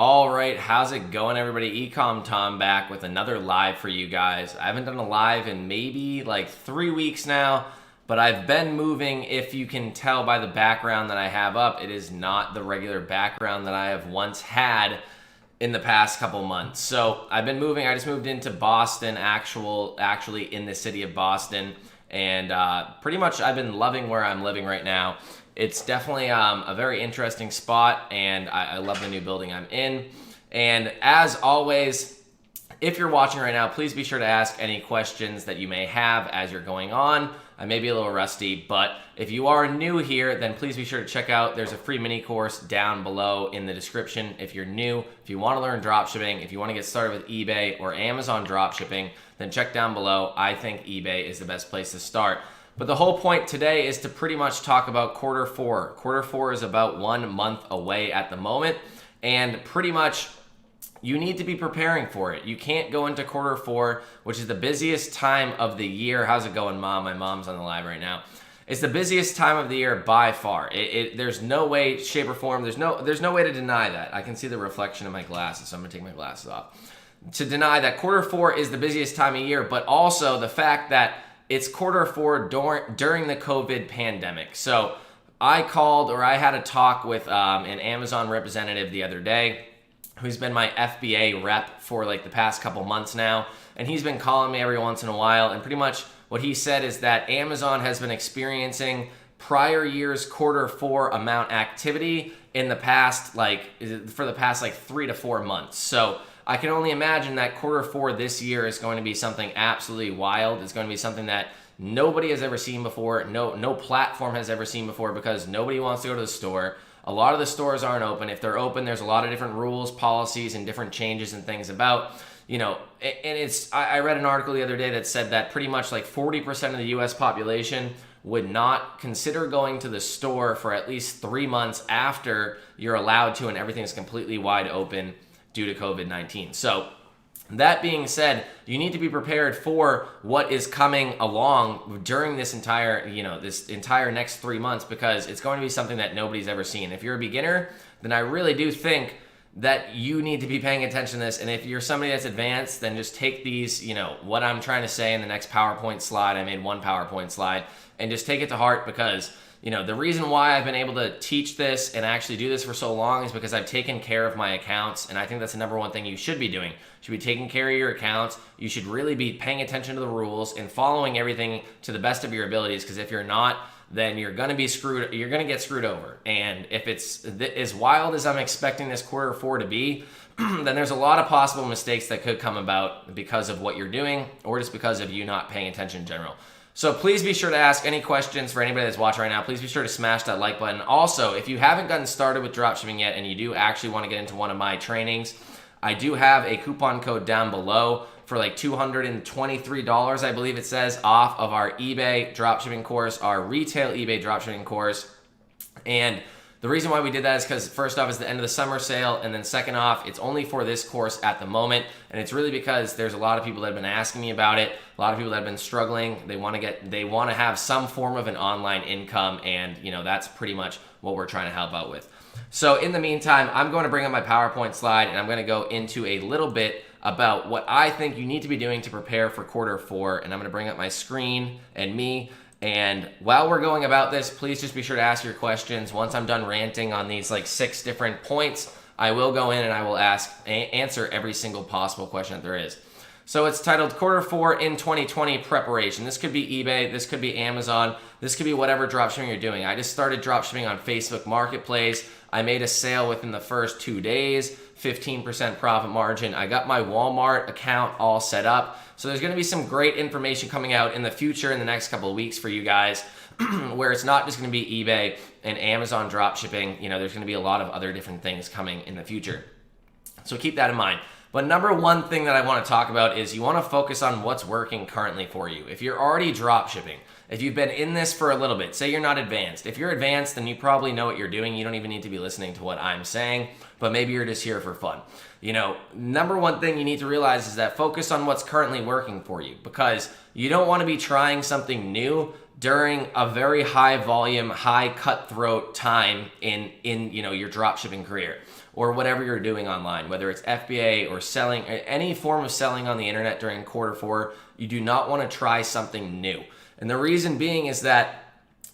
All right, how's it going, everybody? eCom Tom back with another live for you guys. I haven't done a live in maybe like 3 weeks now, but I've been moving. If you can tell by the background that I have up, it is not the regular background that I have once had in the past couple months. So I've been moving. I just moved into Boston, actually in the city of Boston, and pretty much I've been loving where I'm living right now. It's definitely a very interesting spot, and I love the new building I'm in. And as always, if you're watching right now, please be sure to ask any questions that you may have as you're going on. I may be a little rusty, but if you are new here, then please be sure to check out, there's a free mini course down below in the description. If you're new, if you want to learn dropshipping, if you want to get started with eBay or Amazon dropshipping, then check down below. I think eBay is the best place to start. But the whole point today is to pretty much talk about quarter four. Quarter four is about 1 month away at the moment, and pretty much you need to be preparing for it. You can't go into quarter four, which is the busiest time of the year. How's it going, Mom? My mom's on the live right now. It's the busiest time of the year by far. There's no way, shape, or form. There's no way to deny that. I can see the reflection of my glasses, so I'm gonna take my glasses off. To deny that quarter four is the busiest time of year, but also the fact that it's quarter four during the COVID pandemic. So I had a talk with an Amazon representative the other day who's been my FBA rep for like the past couple months now. And he's been calling me every once in a while. And pretty much what he said is that Amazon has been experiencing prior year's quarter four amount activity in the past, for the past 3 to 4 months. So I can only imagine that quarter four this year is going to be something absolutely wild. It's going to be something that nobody has ever seen before. No platform has ever seen before, because nobody wants to go to the store. A lot of the stores aren't open. If they're open, there's a lot of different rules, policies, and different changes and things about, I read an article the other day that said that pretty much 40% of the US population would not consider going to the store for at least 3 months after you're allowed to and everything is completely wide open due to COVID-19. So that being said, you need to be prepared for what is coming along during this entire next 3 months, because it's going to be something that nobody's ever seen. If you're a beginner, then I really do think that you need to be paying attention to this. And if you're somebody that's advanced, then just take these, what I'm trying to say in the next PowerPoint slide. I made one PowerPoint slide, and just take it to heart, because the reason why I've been able to teach this and actually do this for so long is because I've taken care of my accounts. And I think that's the number one thing you should be doing. You should be taking care of your accounts. You should really be paying attention to the rules and following everything to the best of your abilities, because if you're not, then you're going to be screwed. You're going to get screwed over. And if it's as wild as I'm expecting this quarter four to be, then there's a lot of possible mistakes that could come about because of what you're doing, or just because of you not paying attention in general. So please be sure to ask any questions. For anybody that's watching right now, please be sure to smash that like button. Also, if you haven't gotten started with dropshipping yet and you do actually want to get into one of my trainings, I do have a coupon code down below for $223, I believe it says, off of our eBay dropshipping course, our retail eBay dropshipping course. And the reason why we did that is because, first off, it's the end of the summer sale, and then second off, it's only for this course at the moment. And it's really because there's a lot of people that have been asking me about it, a lot of people that have been struggling. They want to have some form of an online income, and that's pretty much what we're trying to help out with. So in the meantime, I'm going to bring up my PowerPoint slide, and I'm going to go into a little bit about what I think you need to be doing to prepare for quarter four. And I'm going to bring up my screen and me. And while we're going about this, please just be sure to ask your questions. Once I'm done ranting on these 6 different points, I will go in and I will answer every single possible question that there is. So it's titled Quarter 4 in 2020 Preparation. This could be eBay, this could be Amazon, this could be whatever dropshipping you're doing. I just started dropshipping on Facebook Marketplace. I made a sale within the first 2 days, 15% profit margin. I got my Walmart account all set up. So there's going to be some great information coming out in the future in the next couple of weeks for you guys, where it's not just going to be eBay and Amazon dropshipping. There's going to be a lot of other different things coming in the future. So keep that in mind. But number one thing that I want to talk about is you want to focus on what's working currently for you. If you're already dropshipping If you've been in this for a little bit, say you're not advanced. If you're advanced, then you probably know what you're doing. You don't even need to be listening to what I'm saying, but maybe you're just here for fun. Number one thing you need to realize is that focus on what's currently working for you, because you don't want to be trying something new during a very high volume, high cutthroat time in your dropshipping career or whatever you're doing online, whether it's FBA or selling, any form of selling on the internet during quarter four. You do not want to try something new. And the reason being is that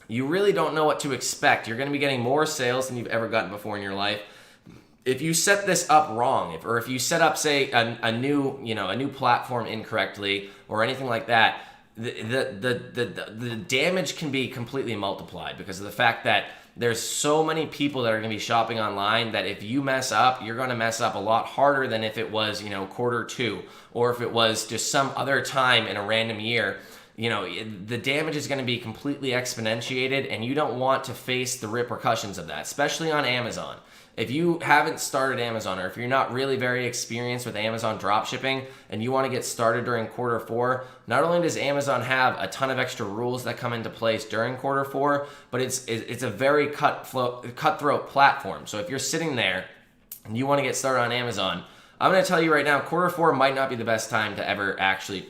you really don't know what to expect. You're going to be getting more sales than you've ever gotten before in your life. If you set this up wrong, or if you set up, say, a new platform incorrectly or anything like that, the damage can be completely multiplied because of the fact that there's so many people that are going to be shopping online that if you mess up, you're going to mess up a lot harder than if it was, quarter two, or if it was just some other time in a random year. The damage is going to be completely exponentiated, and you don't want to face the repercussions of that, especially on Amazon. If you haven't started Amazon, or if you're not really very experienced with Amazon dropshipping and you want to get started during quarter four, not only does Amazon have a ton of extra rules that come into place during quarter four, but it's a very cutthroat platform. So if you're sitting there and you want to get started on Amazon, I'm going to tell you right now, quarter four might not be the best time to ever actually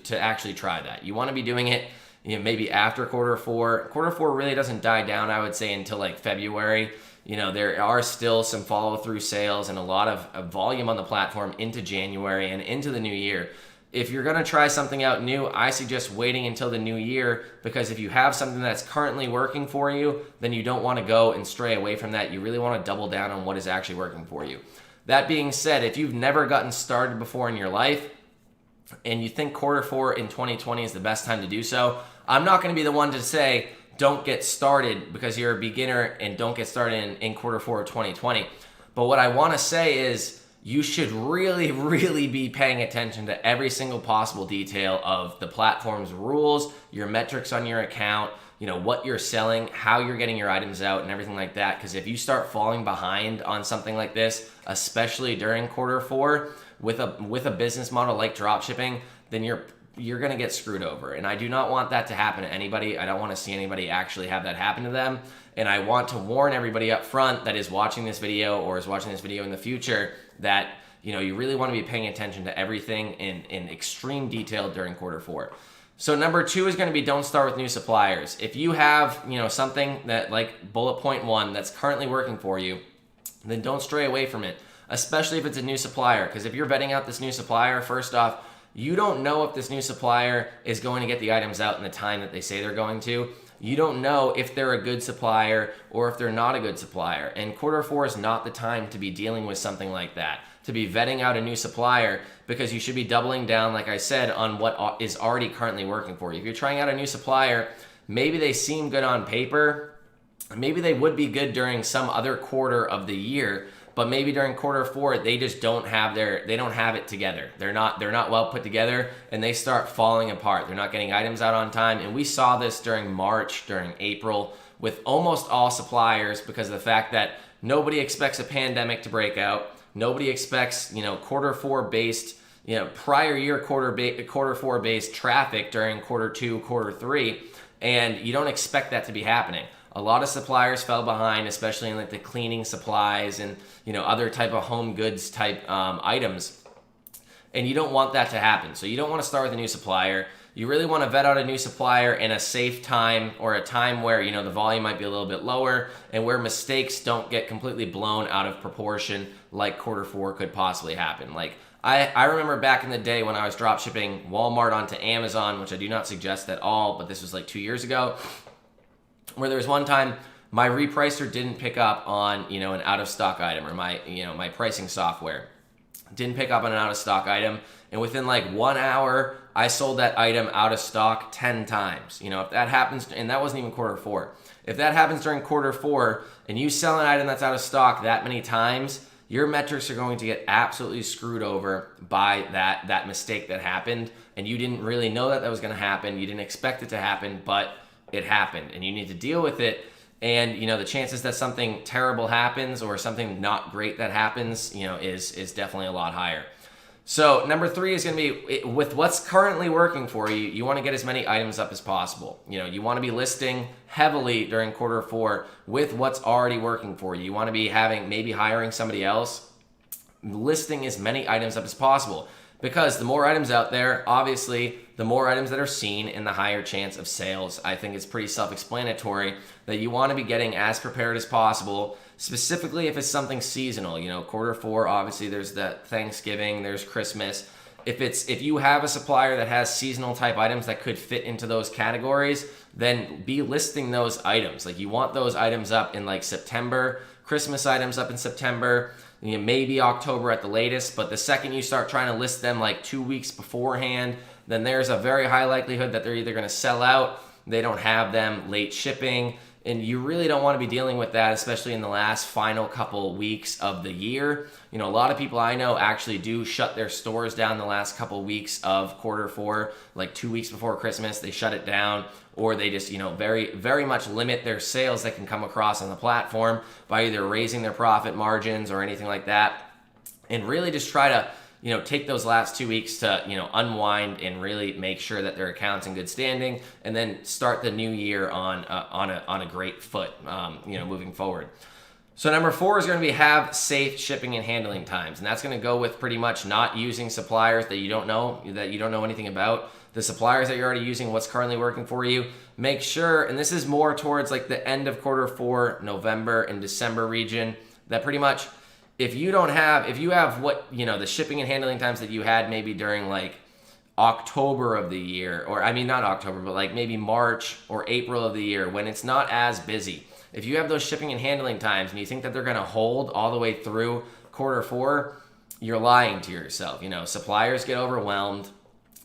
try that. You want to be doing it maybe after quarter four. Quarter four really doesn't die down, I would say, until like February. There are still some follow-through sales and a lot of volume on the platform into January and into the new year. If you're going to try something out new, I suggest waiting until the new year, because if you have something that's currently working for you, then you don't want to go and stray away from that. You really want to double down on what is actually working for you. That being said, if you've never gotten started before in your life and you think quarter four in 2020 is the best time to do so, I'm not going to be the one to say, don't get started because you're a beginner and don't get started in quarter four of 2020. But what I want to say is you should really, really be paying attention to every single possible detail of the platform's rules, your metrics on your account, what you're selling, how you're getting your items out and everything like that. Because if you start falling behind on something like this, especially during quarter four with a business model like dropshipping, then you're going to get screwed over. And I do not want that to happen to anybody. I don't want to see anybody actually have that happen to them. And I want to warn everybody up front that is watching this video or is watching this video in the future that, you really want to be paying attention to everything in extreme detail during quarter four. So number two is going to be don't start with new suppliers. If you have, something that like bullet point one that's currently working for you, then don't stray away from it, especially if it's a new supplier. Because if you're vetting out this new supplier, first off, you don't know if this new supplier is going to get the items out in the time that they say they're going to. You don't know if they're a good supplier or if they're not a good supplier. And quarter four is not the time to be dealing with something like that, to be vetting out a new supplier, because you should be doubling down, like I said, on what is already currently working for you. If you're trying out a new supplier, maybe they seem good on paper. Maybe they would be good during some other quarter of the year, but maybe during quarter four, they just don't have it together. They're not well put together, and they start falling apart. They're not getting items out on time. And we saw this during March, during April, with almost all suppliers, because of the fact that nobody expects a pandemic to break out. Nobody expects, quarter four based, prior year quarter four based traffic during quarter two, quarter three, and you don't expect that to be happening. A lot of suppliers fell behind, especially in like the cleaning supplies and other type of home goods type items, and you don't want that to happen. So you don't want to start with a new supplier. You really want to vet out a new supplier in a safe time, or a time where the volume might be a little bit lower and where mistakes don't get completely blown out of proportion like quarter four could possibly happen. Like I remember back in the day when I was dropshipping Walmart onto Amazon, which I do not suggest at all, but this was like 2 years ago, where there was one time my repricer didn't pick up on an out of stock item, or my pricing software didn't pick up on an out of stock item, and within like 1 hour I sold that item out of stock 10 times. If that happens, and that wasn't even quarter four, if that happens during quarter four and you sell an item that's out of stock that many times, your metrics are going to get absolutely screwed over by that mistake that happened, and you didn't really know that was going to happen. You didn't expect it to happen, but it happened, and you need to deal with it. And the chances that something terrible happens or something not great that happens, is definitely a lot higher. So number 3 is going to be with what's currently working for you. You want to get as many items up as possible. You want to be listing heavily during quarter 4 with what's already working for you. You want to be maybe hiring somebody else, listing as many items up as possible. Because the more items out there, obviously, the more items that are seen and the higher chance of sales. I think it's pretty self-explanatory that you want to be getting as prepared as possible, specifically if it's something seasonal. Quarter 4, obviously, there's the Thanksgiving, there's Christmas. If you have a supplier that has seasonal type items that could fit into those categories, then be listing those items. Like, you want those items up in like September, Christmas items up in September, maybe October at the latest. But the second you start trying to list them like 2 weeks beforehand, then there's a very high likelihood that they're either going to sell out, they don't have them, late shipping, and you really don't want to be dealing with that, especially in the last final couple weeks of the year. A lot of people I know actually do shut their stores down the last couple weeks of quarter 4, like 2 weeks before Christmas, they shut it down, or they just, very, very much limit their sales that can come across on the platform by either raising their profit margins or anything like that, and really just try to take those last 2 weeks to, unwind and really make sure that their account's in good standing, and then start the new year on a great foot, moving forward. So number 4 is going to be have safe shipping and handling times, and that's going to go with pretty much not using suppliers that you don't know anything about. The suppliers that you're already using, what's currently working for you, make sure, and this is more towards like the end of quarter 4, November and December region, that pretty much if you have what, the shipping and handling times that you had maybe during like October of the year, or not October, but like maybe March or April of the year when it's not as busy. If you have those shipping and handling times and you think that they're going to hold all the way through quarter 4, you're lying to yourself. Suppliers get overwhelmed,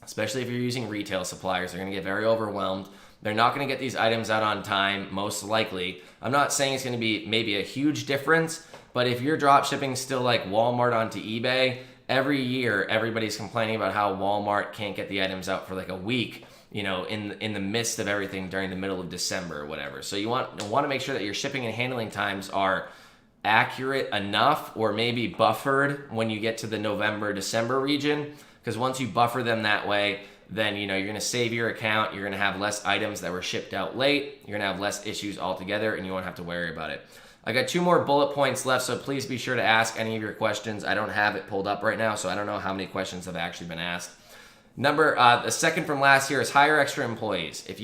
especially if you're using retail suppliers. They're going to get very overwhelmed. They're not going to get these items out on time, most likely. I'm not saying it's going to be maybe a huge difference, but if you're drop shipping still like Walmart onto eBay, every year everybody's complaining about how Walmart can't get the items out for like a week, in the midst of everything during the middle of December or whatever. So you want to make sure that your shipping and handling times are accurate enough, or maybe buffered when you get to the November, December region, because once you buffer them that way, then you're going to save your account, you're going to have less items that were shipped out late, you're going to have less issues altogether, and you won't have to worry about it. I got 2 more bullet points left, so please be sure to ask any of your questions. I don't have it pulled up right now, so I don't know how many questions have actually been asked. The second from last here is hire extra employees. If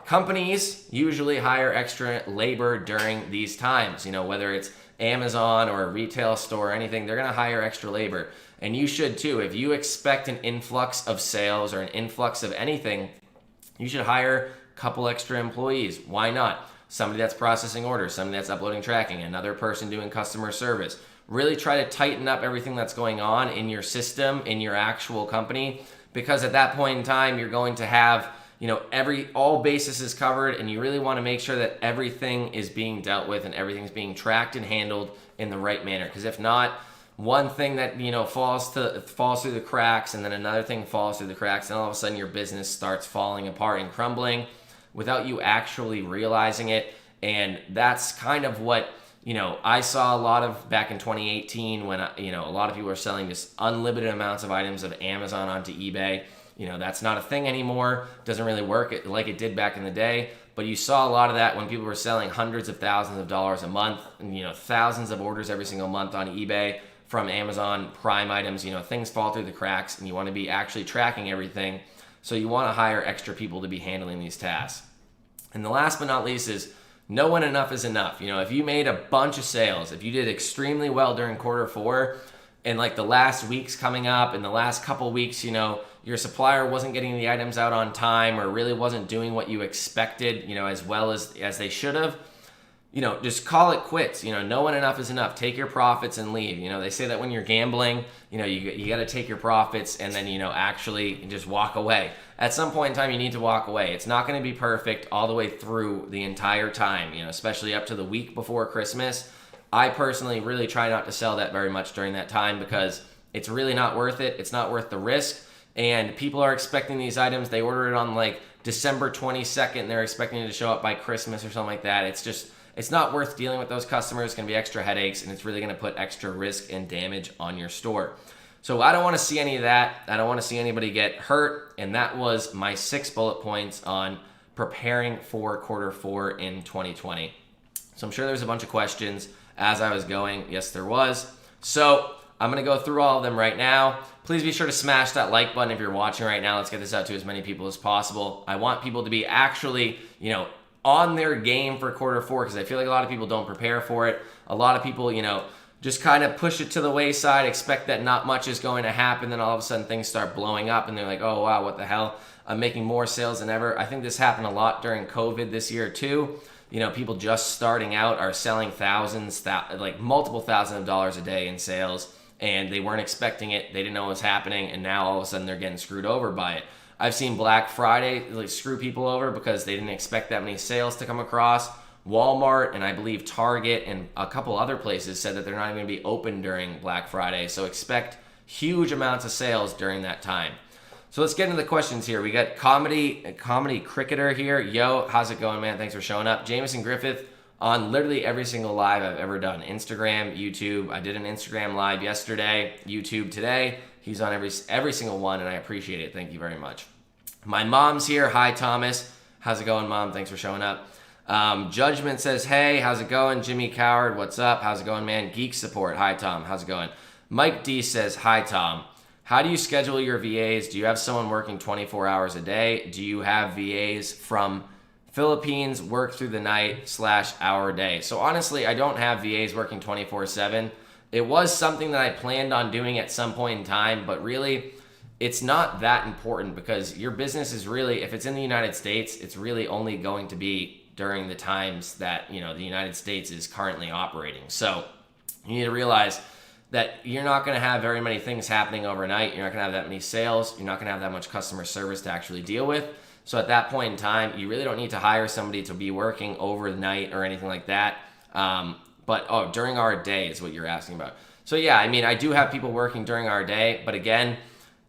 companies usually hire extra labor during these times, whether it's Amazon or a retail store or anything, they're going to hire extra labor. And you should too. If you expect an influx of sales or an influx of anything, you should hire a couple extra employees. Why not? Somebody that's processing orders, somebody that's uploading tracking, another person doing customer service. Really try to tighten up everything that's going on in your system, in your actual company, because at that point in time, you're going to have, all bases is covered, and you really want to make sure that everything is being dealt with and everything's being tracked and handled in the right manner. Because if not, one thing that falls through the cracks, and then another thing falls through the cracks, and all of a sudden your business starts falling apart and crumbling without you actually realizing it. And that's kind of what I saw a lot of back in 2018 when a lot of people are selling just unlimited amounts of items of Amazon onto eBay. That's not a thing anymore. Doesn't really work like it did back in the day. But you saw a lot of that when people were selling hundreds of thousands of dollars a month, and thousands of orders every single month on eBay from Amazon Prime items. Things fall through the cracks, and you want to be actually tracking everything. So you want to hire extra people to be handling these tasks. And the last but not least is knowing enough is enough. If you made a bunch of sales, if you did extremely well during quarter 4, and like the last weeks coming up and the last couple weeks, your supplier wasn't getting the items out on time or really wasn't doing what you expected, as well as they should have, just call it quits. Knowing enough is enough. Take your profits and leave. They say that when you're gambling, you got to take your profits and then, actually just walk away. At some point in time, you need to walk away. It's not going to be perfect all the way through the entire time, especially up to the week before Christmas. I personally really try not to sell that very much during that time because it's really not worth it. It's not worth the risk. And people are expecting these items. They order it on like December 22nd. They're expecting it to show up by Christmas or something like that. It's not worth dealing with those customers. It's going to be extra headaches, and it's really going to put extra risk and damage on your store. So I don't want to see any of that. I don't want to see anybody get hurt. And that was my 6 bullet points on preparing for Q4 in 2020. So I'm sure there's a bunch of questions as I was going. Yes, there was. So I'm going to go through all of them right now. Please be sure to smash that like button if you're watching right now. Let's get this out to as many people as possible. I want people to be actually, on their game for Q4 because I feel like a lot of people don't prepare for it. A lot of people, just kind of push it to the wayside, expect that not much is going to happen, then all of a sudden things start blowing up and they're like, oh wow, what the hell? I'm making more sales than ever. I think this happened a lot during COVID this year too. People just starting out are selling multiple thousands of dollars a day in sales, and they weren't expecting it. They didn't know what was happening, and now all of a sudden they're getting screwed over by it. I've seen Black Friday screw people over because they didn't expect that many sales to come across. Walmart and I believe Target and a couple other places said that they're not even going to be open during Black Friday, so expect huge amounts of sales during that time. So let's get into the questions here. We got comedy cricketer here. Yo, how's it going, man? Thanks for showing up. Jameson Griffith on literally every single live I've ever done. Instagram, YouTube. I did an Instagram live yesterday, YouTube today. He's on every single one, and I appreciate it. Thank you very much. My mom's here. Hi, Thomas. How's it going, Mom? Thanks for showing up. Judgment says, hey, how's it going? Jimmy Coward, what's up? How's it going, man? Geek Support. Hi, Tom. How's it going? Mike D says, hi, Tom. How do you schedule your VAs? Do you have someone working 24 hours a day? Do you have VAs from Philippines work through the night /hour day? So honestly, I don't have VAs working 24/7. It was something that I planned on doing at some point in time, but really it's not that important because your business is really, if it's in the United States, it's really only going to be during the times that, the United States is currently operating. So you need to realize that you're not going to have very many things happening overnight. You're not going to have that many sales. You're not going to have that much customer service to actually deal with. So at that point in time, you really don't need to hire somebody to be working overnight or anything like that. But during our day is what you're asking about. So yeah, I do have people working during our day, but again,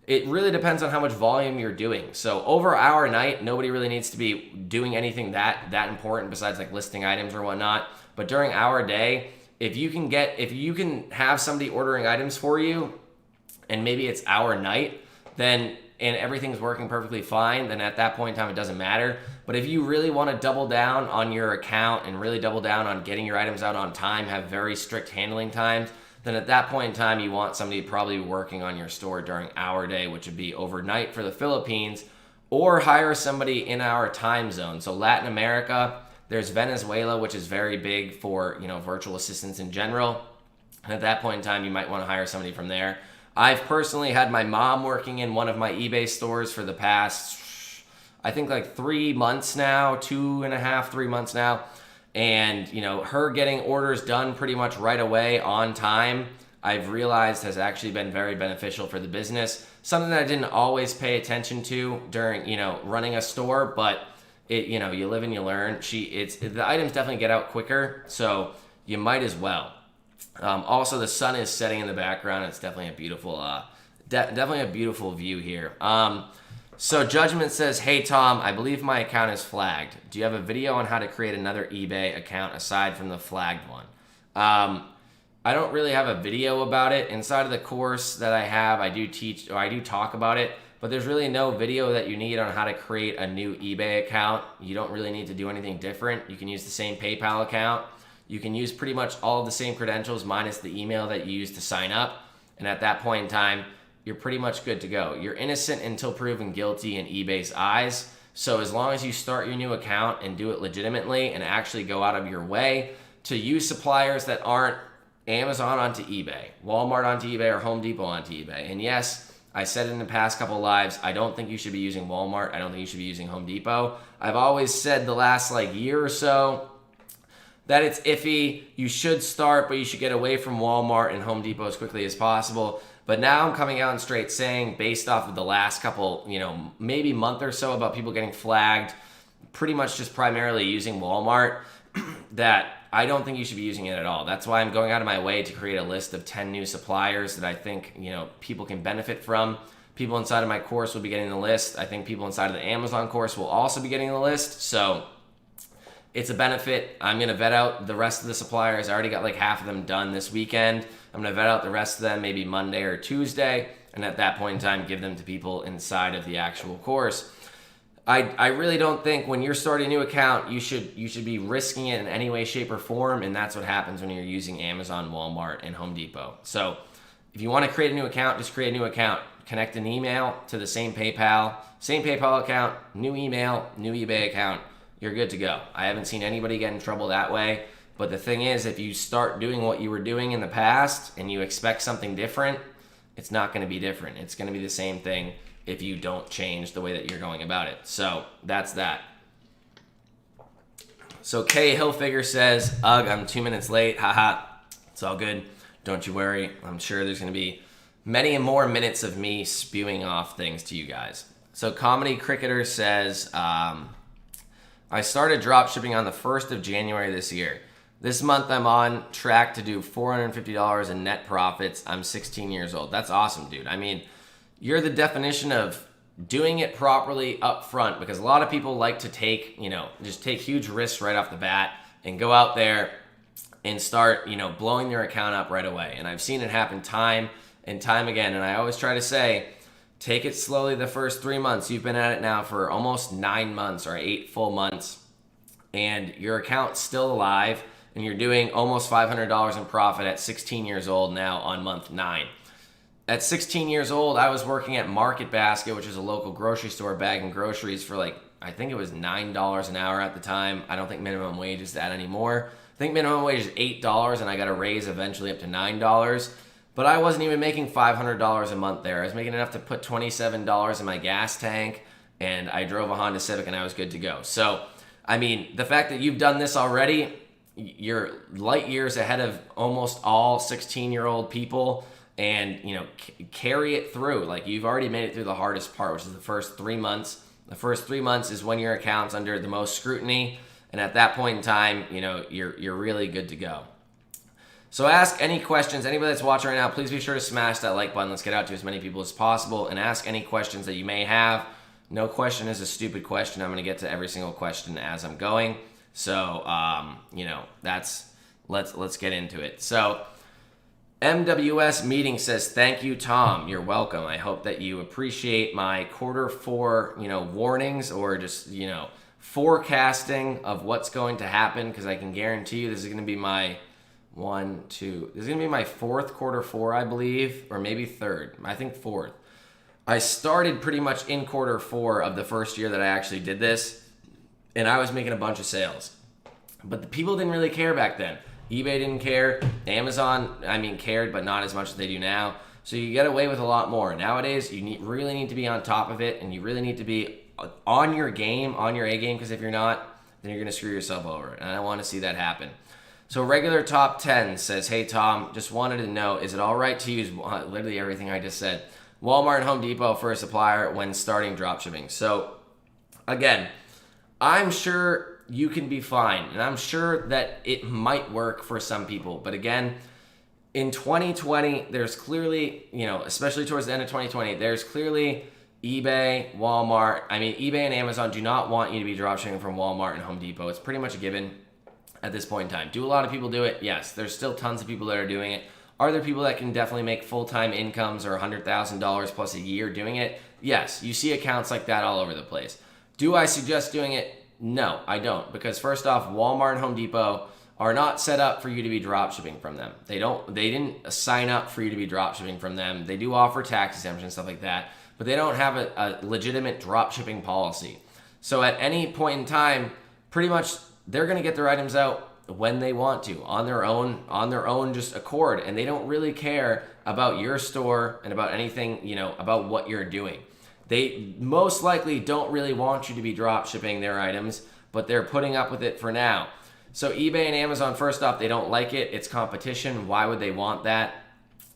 it really depends on how much volume you're doing. So over our night, nobody really needs to be doing anything that important besides like listing items or whatnot. But during our day, if you can have somebody ordering items for you and maybe it's our night, then and everything's working perfectly fine, then at that point in time, it doesn't matter. But if you really want to double down on your account and really double down on getting your items out on time, have very strict handling times, then at that point in time, you want somebody probably working on your store during our day, which would be overnight for the Philippines, or hire somebody in our time zone. So Latin America, there's Venezuela, which is very big for, virtual assistants in general. And at that point in time, you might want to hire somebody from there. I've personally had my mom working in one of my eBay stores for the past, I think like 3 months now, 2.5, 3 months now. And, her getting orders done pretty much right away on time, I've realized has actually been very beneficial for the business. Something that I didn't always pay attention to during, running a store, but you live and you learn. The items definitely get out quicker, so you might as well. Also, the sun is setting in the background. It's definitely a beautiful, definitely a beautiful view here. So Judgment says, hey Tom, I believe my account is flagged. Do you have a video on how to create another eBay account aside from the flagged one? I don't really have a video about it. Inside of the course that I have, I do talk about it. But there's really no video that you need on how to create a new eBay account. You don't really need to do anything different. You can use the same PayPal account. You can use pretty much all of the same credentials minus the email that you use to sign up. And at that point in time, you're pretty much good to go. You're innocent until proven guilty in eBay's eyes. So as long as you start your new account and do it legitimately and actually go out of your way to use suppliers that aren't Amazon onto eBay, Walmart onto eBay, or Home Depot onto eBay. And yes, I said it in the past couple of lives, I don't think you should be using Walmart. I don't think you should be using Home Depot. I've always said the last year or so that it's iffy. You should start, but you should get away from Walmart and Home Depot as quickly as possible. But now I'm coming out and straight saying, based off of the last couple, maybe month or so about people getting flagged, pretty much just primarily using Walmart, that I don't think you should be using it at all. That's why I'm going out of my way to create a list of 10 new suppliers that I think, people can benefit from. People inside of my course will be getting the list. I think people inside of the Amazon course will also be getting the list. So it's a benefit. I'm going to vet out the rest of the suppliers. I already got like half of them done this weekend. I'm going to vet out the rest of them maybe Monday or Tuesday. And at that point in time, give them to people inside of the actual course. I really don't think when you're starting a new account, you should be risking it in any way, shape, or form. And that's what happens when you're using Amazon, Walmart, and Home Depot. So if you want to create a new account, just create a new account. Connect an email to the same PayPal account, new email, new eBay account. You're good to go. I haven't seen anybody get in trouble that way. But the thing is, if you start doing what you were doing in the past and you expect something different, it's not going to be different. It's going to be the same thing if you don't change the way that you're going about it. So that's that. So Kay Hilfiger says, ugh, I'm 2 minutes late. Haha. It's all good. Don't you worry. I'm sure there's going to be many more minutes of me spewing off things to you guys. So Comedy Cricketer says, I started dropshipping on the 1st of January this year. This month I'm on track to do $450 in net profits. I'm 16 years old. That's awesome, dude. I mean, you're the definition of doing it properly up front, because a lot of people like to take, just take huge risks right off the bat and go out there and start, blowing their account up right away. And I've seen it happen time and time again. And I always try to say, take it slowly the first 3 months. You've been at it now for almost 9 months or 8 full months, and your account's still alive, and you're doing almost $500 in profit at 16 years old now on month 9. At 16 years old, I was working at Market Basket, which is a local grocery store, bagging groceries for I think it was $9 an hour at the time. I don't think minimum wage is that anymore. I think minimum wage is $8, and I got a raise eventually up to $9. But I wasn't even making $500 a month there. I was making enough to put $27 in my gas tank, and I drove a Honda Civic, and I was good to go. So, I mean, the fact that you've done this already, you're light years ahead of almost all 16-year-old people, and, carry it through. Like, you've already made it through the hardest part, which is the first 3 months. The first 3 months is when your account's under the most scrutiny, and at that point in time, you're really good to go. So ask any questions. Anybody that's watching right now, please be sure to smash that like button. Let's get out to as many people as possible, and ask any questions that you may have. No question is a stupid question. I'm going to get to every single question as I'm going. So, let's get into it. So, MWS Meeting says, thank you, Tom. You're welcome. I hope that you appreciate my Q4, warnings, or just, forecasting of what's going to happen, because I can guarantee you this is going to be my this is going to be my fourth Q4, I believe, or maybe third. I think fourth. I started pretty much in Q4 of the first year that I actually did this, and I was making a bunch of sales. But the people didn't really care back then. eBay didn't care. Amazon, cared, but not as much as they do now. So you get away with a lot more. Nowadays, you really need to be on top of it, and you really need to be on your game, on your A game, because if you're not, then you're going to screw yourself over. And I don't want to see that happen. So Regular Top 10 says, hey, Tom, just wanted to know, is it all right to use literally everything I just said, Walmart and Home Depot for a supplier when starting dropshipping? So, again, I'm sure you can be fine, and I'm sure that it might work for some people. But again, in 2020, there's clearly, especially towards the end of 2020, there's clearly eBay, Walmart. eBay and Amazon do not want you to be dropshipping from Walmart and Home Depot. It's pretty much a given at this point in time. Do a lot of people do it? Yes. There's still tons of people that are doing it. Are there people that can definitely make full-time incomes or $100,000 plus a year doing it? Yes. You see accounts like that all over the place. Do I suggest doing it? No, I don't. Because first off, Walmart and Home Depot are not set up for you to be dropshipping from them. They didn't sign up for you to be dropshipping from them. They do offer tax exemption and stuff like that, but they don't have a legitimate dropshipping policy. So at any point in time, pretty much they're going to get their items out when they want to, on their own just accord, and they don't really care about your store and about anything, about what you're doing. They most likely don't really want you to be drop shipping their items, but they're putting up with it for now. So eBay and Amazon, first off, they don't like it. It's competition. Why would they want that?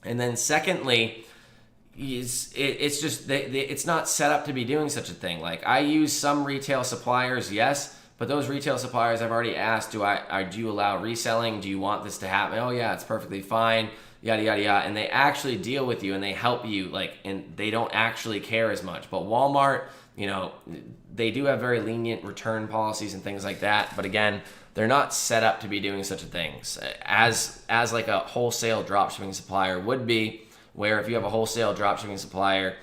And then secondly, it's just it's not set up to be doing such a thing. Like, I use some retail suppliers, yes, but those retail suppliers, I've already asked, do you allow reselling? Do you want this to happen? Oh yeah, it's perfectly fine. yada, yada, yada. And they actually deal with you and they help you, like, and they don't actually care as much. But Walmart, you know, they do have very lenient return policies and things like that. But again, they're not set up to be doing such a things as like a wholesale dropshipping supplier would be, where if you have a wholesale dropshipping supplier,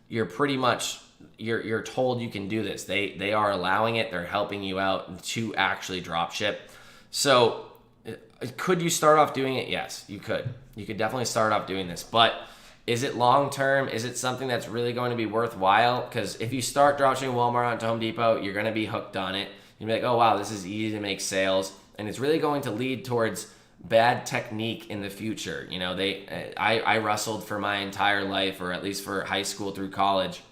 you're pretty much you're told you can do this. They are allowing it. They're helping you out to actually dropship. So could you start off doing it? Yes, you could. You could definitely start off doing this. But is it long term? Is it something that's really going to be worthwhile? Because if you start dropshipping Walmart onto Home Depot, you're going to be hooked on it. You'll be like, oh wow, this is easy to make sales, and it's really going to lead towards bad technique in the future. You know, I wrestled for my entire life, or at least for high school through college,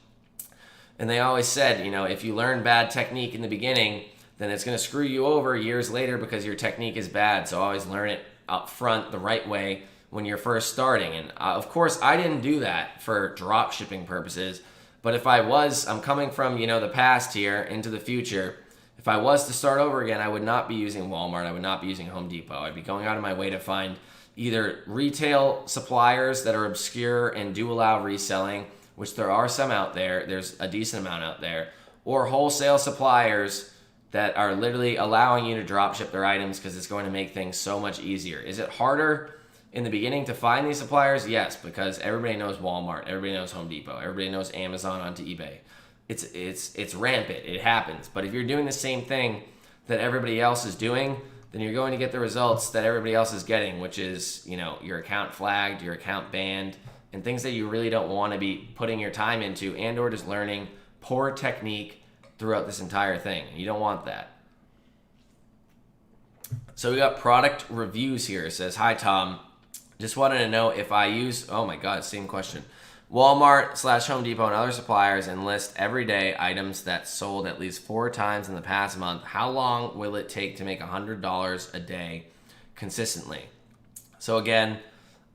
and they always said, you know, if you learn bad technique in the beginning, then it's going to screw you over years later because your technique is bad. So always learn it up front the right way when you're first starting. And of course, I didn't do that for drop shipping purposes, but if I'm coming from, you know, the past here into the future. If I was to start over again, I would not be using Walmart. I would not be using Home Depot. I'd be going out of my way to find either retail suppliers that are obscure and do allow reselling, which there are some out there. There's a decent amount out there. Or wholesale suppliers that are literally allowing you to drop ship their items because it's going to make things so much easier. Is it harder in the beginning to find these suppliers? Yes, because everybody knows Walmart. Everybody knows Home Depot. Everybody knows Amazon onto eBay. It's rampant. It happens. But if you're doing the same thing that everybody else is doing, then you're going to get the results that everybody else is getting, which is, you know, your account flagged, your account banned, and things that you really don't want to be putting your time into, and or just learning poor technique throughout this entire thing. You don't want that. So we got product reviews here. It says, hi Tom, just wanted to know if I use, oh my God, same question, Walmart/Home Depot and other suppliers and list everyday items that sold at least 4 times in the past month, how long will it take to make $100 a day consistently? So again,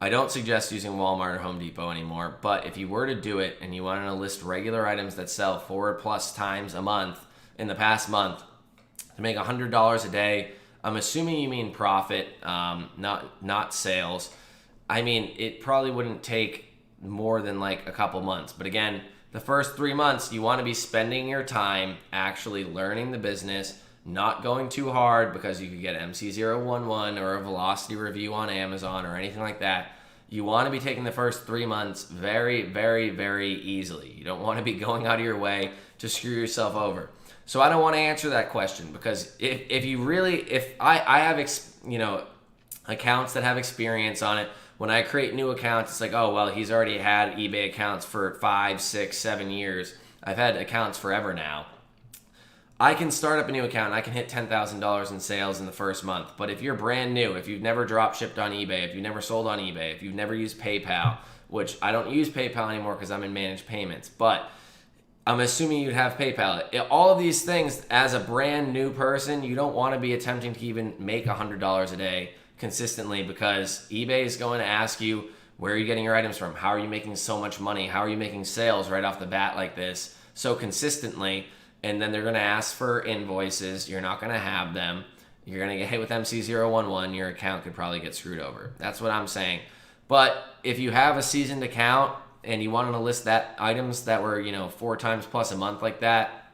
I don't suggest using Walmart or Home Depot anymore, but if you were to do it and you wanted to list regular items that sell 4+ times a month in the past month to make $100 a day, I'm assuming you mean profit, not sales. I mean, it probably wouldn't take more than like a couple months. But again, the first 3 months, you want to be spending your time actually learning the business, not going too hard because you could get MC011 or a velocity review on Amazon or anything like that. You want to be taking the first 3 months very, very, very easily. You don't want to be going out of your way to screw yourself over. So I don't want to answer that question because if I have, accounts that have experience on it. When I create new accounts, it's like, oh, well, he's already had eBay accounts for 5, 6, 7 years. I've had accounts forever now. I can start up a new account and I can hit $10,000 in sales in the first month. But if you're brand new, if you've never drop shipped on eBay, if you've never sold on eBay, if you've never used PayPal, which I don't use PayPal anymore because I'm in managed payments, but I'm assuming you'd have PayPal. All of these things, as a brand new person, you don't want to be attempting to even make $100 a day consistently because eBay is going to ask you, where are you getting your items from? How are you making so much money? How are you making sales right off the bat like this so consistently? And then they're going to ask for invoices. You're not going to have them. You're going to get hit with MC011. Your account could probably get screwed over. That's what I'm saying. But if you have a seasoned account and you wanted to list that items that were, 4 times plus a month like that,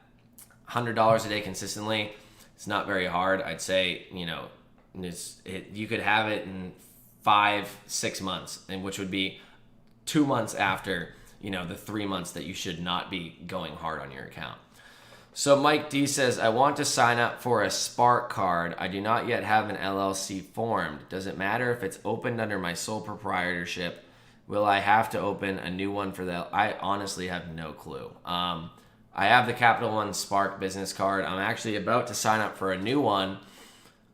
$100 a day consistently, it's not very hard. I'd say, you could have it in 5-6 months, and which would be 2 months after, the 3 months that you should not be going hard on your account. So Mike D says, I want to sign up for a Spark card. I do not yet have an LLC formed. Does it matter if it's opened under my sole proprietorship? Will I have to open a new one for that? I honestly have no clue. I have the Capital One Spark business card. I'm actually about to sign up for a new one.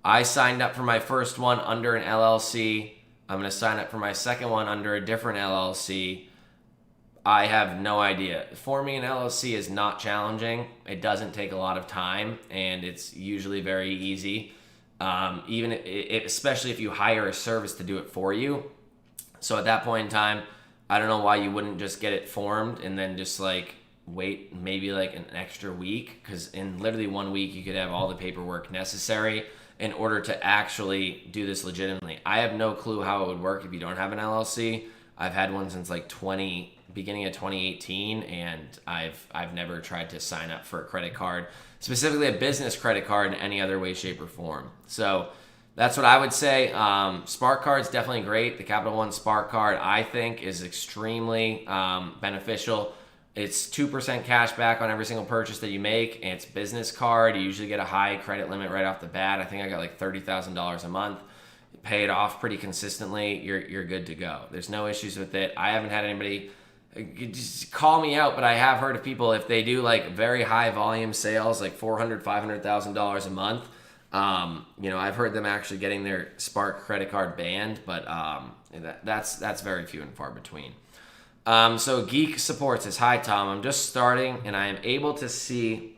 I signed up for my first one under an LLC. I'm going to sign up for my second one under a different LLC. I have no idea. Forming an LLC is not challenging. It doesn't take a lot of time, and it's usually very easy. Especially if you hire a service to do it for you. So at that point in time, I don't know why you wouldn't just get it formed and then just wait maybe an extra week, because in literally 1 week you could have all the paperwork necessary in order to actually do this legitimately. I have no clue how it would work if you don't have an LLC. I've had one since like beginning of 2018, and I've never tried to sign up for a credit card, specifically a business credit card, in any other way, shape, or form. So that's what I would say. Spark Card's definitely great. The Capital One Spark Card, I think, is extremely beneficial. It's 2% cash back on every single purchase that you make, and it's business card. You usually get a high credit limit right off the bat. I think I got like $30,000 a month. Pay it off pretty consistently, you're good to go. There's no issues with it. I haven't had anybody just call me out, but I have heard of people, if they do like very high volume sales, like $400,000, $500,000 a month, I've heard them actually getting their Spark credit card banned, but that's very few and far between. So Geek Support says, hi Tom, I'm just starting and I am able to see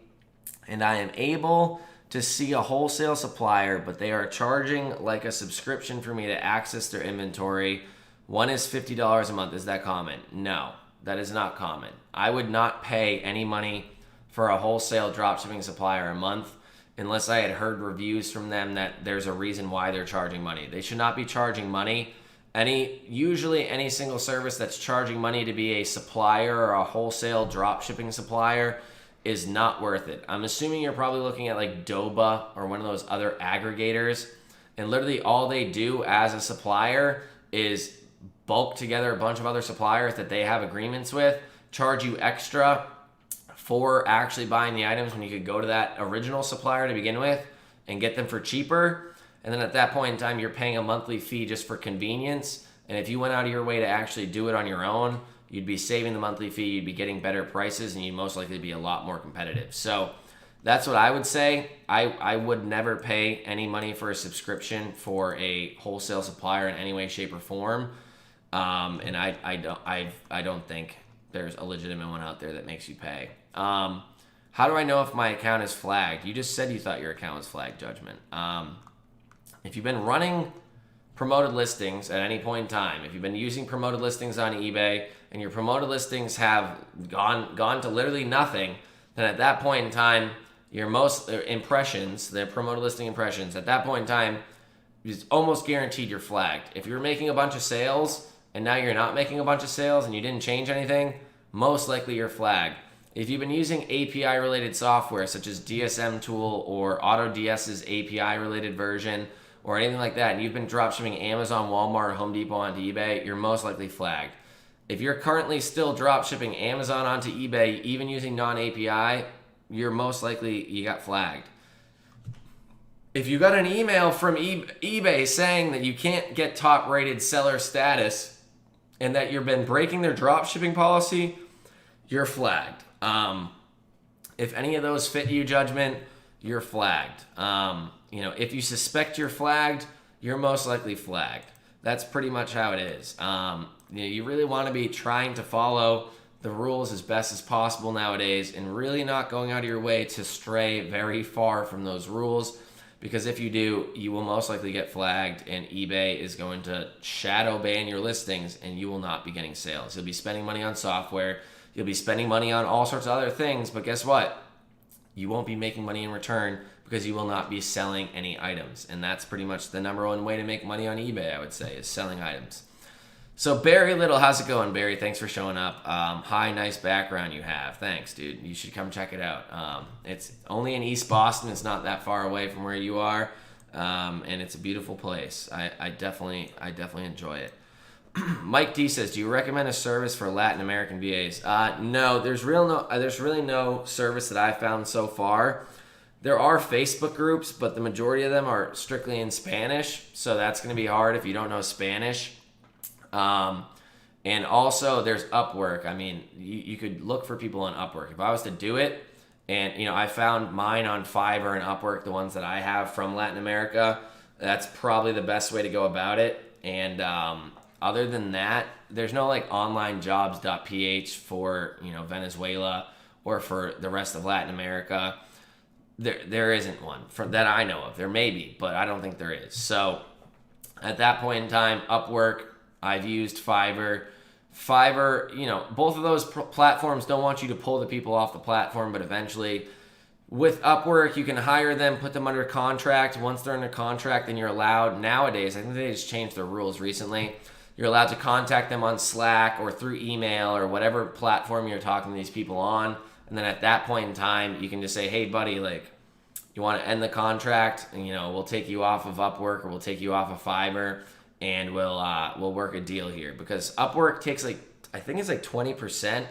a wholesale supplier, but they are charging like a subscription for me to access their inventory. One is $50 a month. Is that common? No, that is not common. I would not pay any money for a wholesale dropshipping supplier a month unless I had heard reviews from them that there's a reason why they're charging money. They should not be charging money. Usually any single service that's charging money to be a supplier or a wholesale dropshipping supplier is not worth it. I'm assuming you're probably looking at like Doba or one of those other aggregators, and literally all they do as a supplier is bulk together a bunch of other suppliers that they have agreements with, charge you extra for actually buying the items when you could go to that original supplier to begin with and get them for cheaper. And then at that point in time, you're paying a monthly fee just for convenience. And if you went out of your way to actually do it on your own, you'd be saving the monthly fee, you'd be getting better prices, and you'd most likely be a lot more competitive. So that's what I would say. I would never pay any money for a subscription for a wholesale supplier in any way, shape, or form. And I don't think there's a legitimate one out there that makes you pay. How do I know if my account is flagged? You just said you thought your account was flagged, Judgment. If you've been running promoted listings at any point in time, if you've been using promoted listings on eBay and your promoted listings have gone to literally nothing, then at that point in time, your most impressions, the promoted listing impressions, at that point in time, it's almost guaranteed you're flagged. If you're making a bunch of sales and now you're not making a bunch of sales and you didn't change anything, most likely you're flagged. If you've been using API-related software such as DSM Tool or AutoDS's API-related version or anything like that, and you've been dropshipping Amazon, Walmart, or Home Depot onto eBay, you're most likely flagged. If you're currently still dropshipping Amazon onto eBay, even using non-API, you're most likely you got flagged. If you got an email from eBay saying that you can't get top-rated seller status and that you've been breaking their dropshipping policy, you're flagged. If any of those fit you, Judgment, you're flagged. If you suspect you're flagged, you're most likely flagged. That's pretty much how it is. You really want to be trying to follow the rules as best as possible nowadays and really not going out of your way to stray very far from those rules, because if you do, you will most likely get flagged and eBay is going to shadow ban your listings and you will not be getting sales. You'll be spending money on software. You'll be spending money on all sorts of other things, but guess what? You won't be making money in return because you will not be selling any items. And that's pretty much the number one way to make money on eBay, I would say, is selling items. So Barry Little, how's it going, Barry? Thanks for showing up. Hi, nice background you have. Thanks, dude. You should come check it out. It's only in East Boston. It's not that far away from where you are. And it's a beautiful place. I definitely enjoy it. Mike D says, do you recommend a service for Latin American VAs? No, there's really no service that I've found so far. There are Facebook groups, but the majority of them are strictly in Spanish, so that's going to be hard if you don't know Spanish. And also there's Upwork. I mean, you could look for people on Upwork. If I was to do it, and I found mine on Fiverr and Upwork, the ones that I have from Latin America, that's probably the best way to go about it. And other than that, there's no like onlinejobs.ph for Venezuela or for the rest of Latin America. There isn't one that I know of. There may be, but I don't think there is. So at that point in time, Upwork, I've used Fiverr. Fiverr, both of those platforms don't want you to pull the people off the platform, but eventually With Upwork, you can hire them, put them under contract. Once they're under contract, then you're allowed, nowadays, I think they just changed the rules recently, you're allowed to contact them on Slack or through email or whatever platform you're talking to these people on. And then at that point in time, you can just say, hey, buddy, like, you want to end the contract, and, you know, we'll take you off of Upwork or we'll take you off of Fiverr, and we'll work a deal here. Because Upwork takes, like, I think it's like 20%,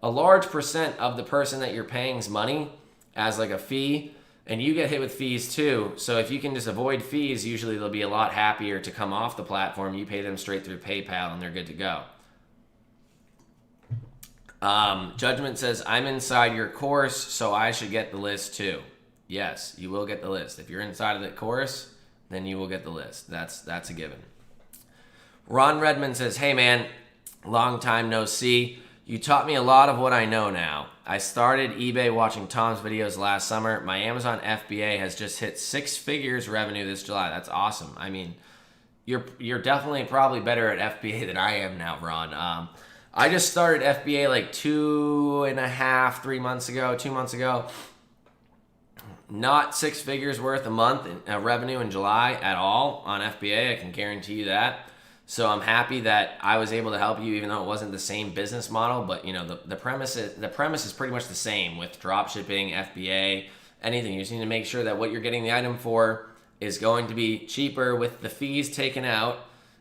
a large percent of the person that you're paying's money as like a fee, and you get hit with fees too. So if you can just avoid fees, usually they'll be a lot happier to come off the platform. You pay them straight through PayPal and they're good to go. Judgment says, I'm inside your course, so I should get the list too. Yes, you will get the list. If you're inside of the course, then you will get the list. That's a given. Ron Redmond says, hey man, long time no see. You taught me a lot of what I know now. I started eBay watching Tom's videos last summer. My Amazon FBA has just hit 6 figures revenue this July. That's awesome. I mean, you're definitely probably better at FBA than I am now, Ron. I just started FBA like 2 months ago. Not 6 figures worth a month in revenue in July at all on FBA. I can guarantee you that. So I'm happy that I was able to help you, even though it wasn't the same business model. But you know, the premise is pretty much the same with dropshipping, FBA, anything. You just need to make sure that what you're getting the item for is going to be cheaper with the fees taken out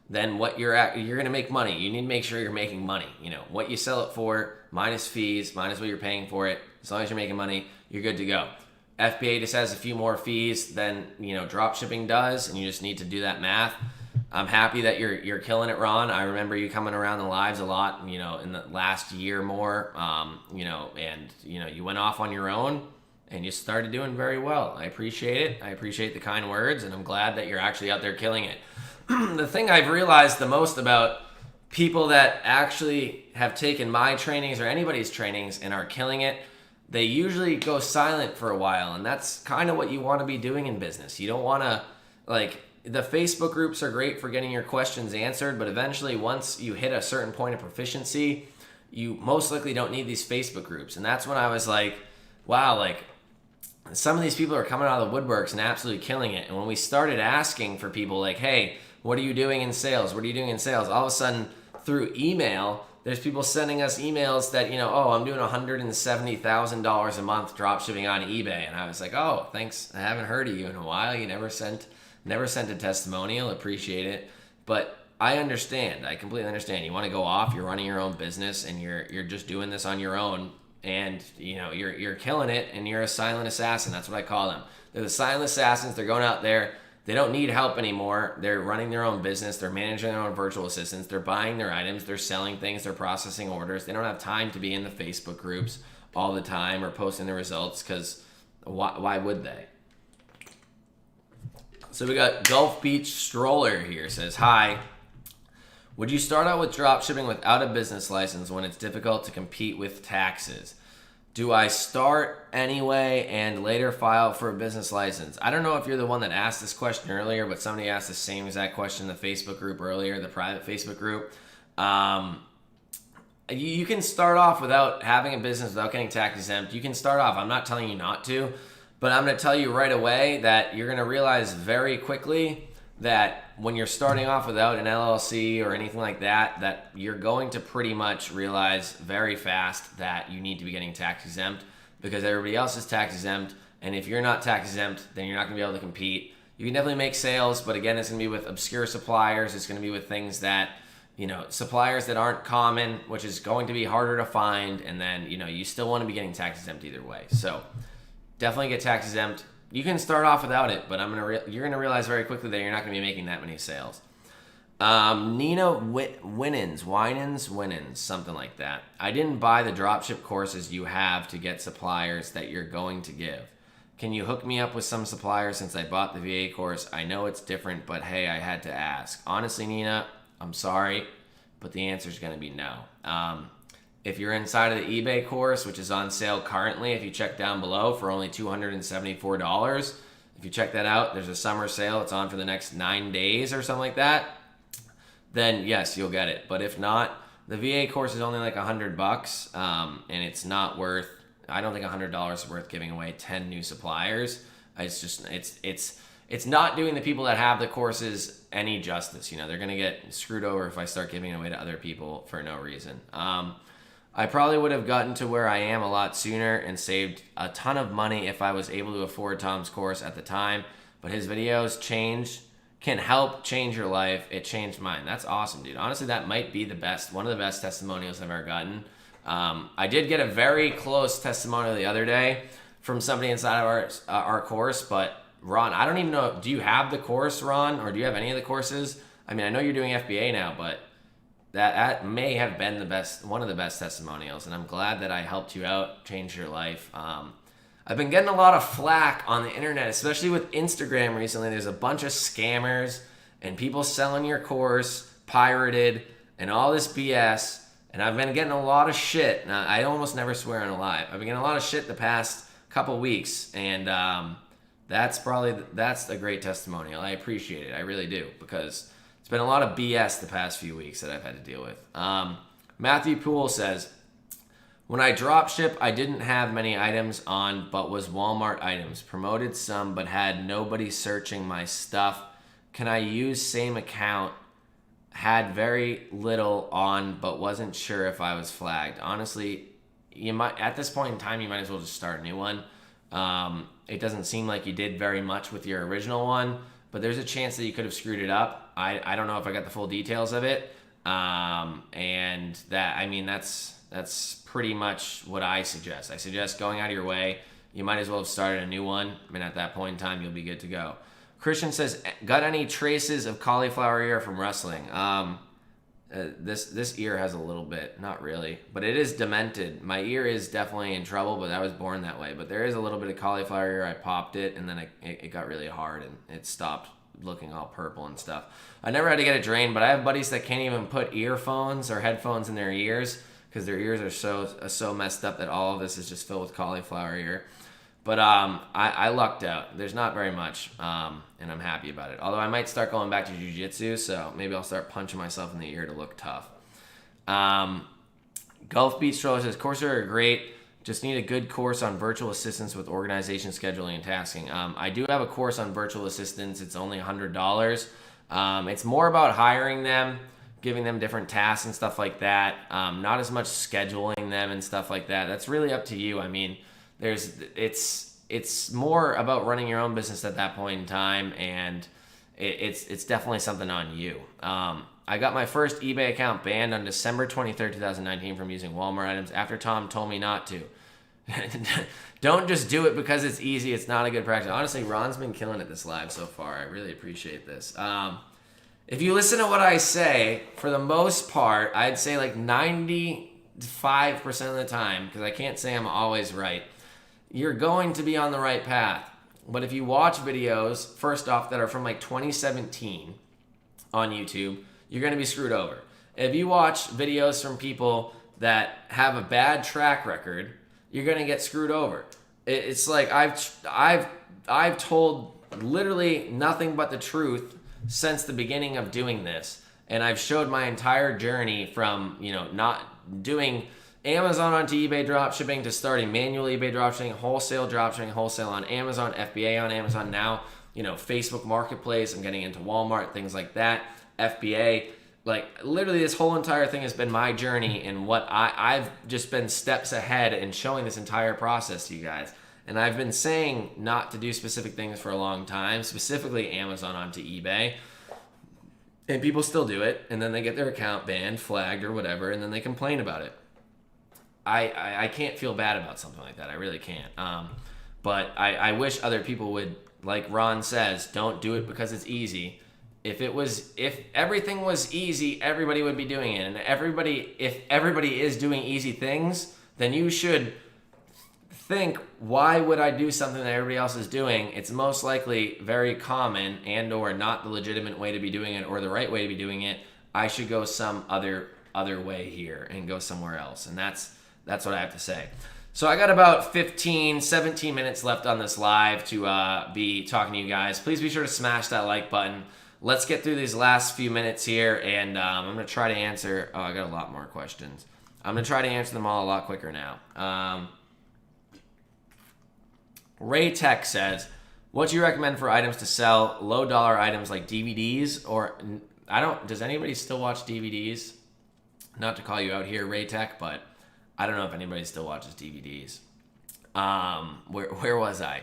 than what you're going to make money. You need to make sure you're making money. You know, what you sell it for minus fees, minus what you're paying for it. As long as you're making money, you're good to go. FBA just has a few more fees than, you know, dropshipping does, and you just need to do that math. I'm happy that you're killing it, Ron. I remember you coming around the lives a lot, you know, in the last year more, you know, and, you know, you went off on your own and you started doing very well. I appreciate it. I appreciate the kind words, and I'm glad that you're actually out there killing it. The thing I've realized the most about people that actually have taken my trainings or anybody's trainings and are killing it, they usually go silent for a while, and that's kind of what you want to be doing in business. You don't want to, like, the Facebook groups are great for getting your questions answered, but eventually once you hit a certain point of proficiency, you most likely don't need these Facebook groups. And that's when I was like, wow, like some of these people are coming out of the woodworks and absolutely killing it. And when we started asking for people like, hey, what are you doing in sales? What are you doing in sales? All of a sudden through email, there's people sending us emails that, you know, oh, I'm doing $170,000 a month dropshipping on eBay. And I was like, oh, thanks. I haven't heard of you in a while. You never sent a testimonial. Appreciate it. But I understand. I completely understand. You want to go off, you're running your own business, and you're just doing this on your own, and you know, you're killing it, and you're a silent assassin. That's what I call them. They're the silent assassins. They're going out there. They don't need help anymore. They're running their own business. They're managing their own virtual assistants. They're buying their items. They're selling things. They're processing orders. They don't have time to be in the Facebook groups all the time or posting the results, because why would they? So we got Gulf Beach Stroller here. Says, hi. Would you start out with dropshipping without a business license when it's difficult to compete with taxes? Do I start anyway and later file for a business license? I don't know if you're the one that asked this question earlier, but somebody asked the same exact question in the Facebook group earlier, the private Facebook group. You can start off without having a business, without getting tax exempt. You can start off. I'm not telling you not to. But I'm going to tell you right away that you're going to realize very quickly that when you're starting off without an LLC or anything like that, that you're going to pretty much realize very fast that you need to be getting tax exempt, because everybody else is tax exempt. And if you're not tax exempt, then you're not going to be able to compete. You can definitely make sales, but again, it's going to be with obscure suppliers. It's going to be with things that, you know, suppliers that aren't common, which is going to be harder to find. And then, you know, you still want to be getting tax exempt either way. So definitely get tax exempt. You can start off without it, but you're gonna realize very quickly that you're not gonna be making that many sales. Nina Winans, something like that. I didn't buy the dropship courses you have to get suppliers that you're going to give. Can you hook me up with some suppliers since I bought the VA course? I know it's different, but hey, I had to ask. Honestly, Nina, I'm sorry, but the answer is gonna be no. If you're inside of the eBay course, which is on sale currently, if you check down below for only $274, if you check that out, there's a summer sale. It's on for the next 9 days or something like that. Then yes, you'll get it. But if not, the VA course is only like $100, and it's not worth I don't think $100 is worth giving away 10 new suppliers. It's just it's not doing the people that have the courses any justice. You know, they're gonna get screwed over if I start giving it away to other people for no reason. I probably would have gotten to where I am a lot sooner and saved a ton of money if I was able to afford Tom's course at the time. But his videos can help change your life. It changed mine. That's awesome, dude. Honestly, that might be one of the best testimonials I've ever gotten. I did get a very close testimonial the other day from somebody inside of our course, but Ron, I don't even know, do you have the course, Ron, or do you have any of the courses? I mean, I know you're doing FBA now, but that may have been one of the best testimonials, and I'm glad that I helped you out, changed your life. I've been getting a lot of flack on the internet, especially with Instagram recently. There's a bunch of scammers and people selling your course, pirated, and all this BS, and I've been getting a lot of shit. Now, I almost never swear on a live. I've been getting a lot of shit the past couple weeks, and that's a great testimonial. I appreciate it. I really do, because it's been a lot of BS the past few weeks that I've had to deal with. Matthew Poole says, when I dropship, I didn't have many items on, but was Walmart items. Promoted some, but had nobody searching my stuff. Can I use same account? Had very little on, but wasn't sure if I was flagged. Honestly, at this point in time, you might as well just start a new one. It doesn't seem like you did very much with your original one, but there's a chance that you could have screwed it up. I don't know if I got the full details of it. And that's pretty much what I suggest. I suggest going out of your way. You might as well have started a new one. I mean, at that point in time, you'll be good to go. Christian says, got any traces of cauliflower ear from wrestling? This ear has a little bit, not really, but it is demented. My ear is definitely in trouble, but I was born that way. But there is a little bit of cauliflower ear. I popped it, and then it got really hard, and it stopped looking all purple and stuff. I never had to get it drained, but I have buddies that can't even put earphones or headphones in their ears because their ears are so messed up that all of this is just filled with cauliflower ear. But I lucked out. There's not very much, and I'm happy about it. Although I might start going back to jiu-jitsu, so maybe I'll start punching myself in the ear to look tough. Gulf Beach Stroller says, courses are great. Just need a good course on virtual assistants with organization, scheduling, and tasking. I do have a course on virtual assistants. It's only $100. It's more about hiring them, giving them different tasks and stuff like that. Not as much scheduling them and stuff like that. That's really up to you. I mean, it's more about running your own business at that point in time, and it's definitely something on you. I got my first eBay account banned on December 23rd, 2019 from using Walmart items after Tom told me not to. Don't just do it because it's easy. It's not a good practice. Honestly, Ron's been killing it this live so far. I really appreciate this. If you listen to what I say, for the most part, I'd say like 95% of the time, because I can't say I'm always right, you're going to be on the right path. But if you watch videos, first off, that are from like 2017 on YouTube, you're going to be screwed over. If you watch videos from people that have a bad track record, you're going to get screwed over. It's like I've told literally nothing but the truth since the beginning of doing this, and I've showed my entire journey from, not doing Amazon onto eBay dropshipping to starting manual eBay dropshipping, wholesale on Amazon, FBA on Amazon, now, Facebook Marketplace. I'm getting into Walmart, things like that, FBA. Like, literally this whole entire thing has been my journey, and what I've just been steps ahead in showing this entire process to you guys. And I've been saying not to do specific things for a long time, specifically Amazon onto eBay. And people still do it, and then they get their account banned, flagged, or whatever, and then they complain about it. I can't feel bad about something like that. I really can't. But I wish other people would, like Ron says, don't do it because it's easy. If everything was easy, everybody would be doing it. And if everybody is doing easy things, then you should think, why would I do something that everybody else is doing? It's most likely very common and or not the legitimate way to be doing it or the right way to be doing it. I should go some other way here and go somewhere else. And that's what I have to say. So I got about 17 minutes left on this live to be talking to you guys. Please be sure to smash that like button. Let's get through these last few minutes here, and I'm going to try to answer... Oh, I got a lot more questions. I'm going to try to answer them all a lot quicker now. Ray Tech says, what do you recommend for items to sell? Low dollar items like DVDs or does anybody still watch DVDs? Not to call you out here, Ray Tech, but I don't know if anybody still watches DVDs. Where was I?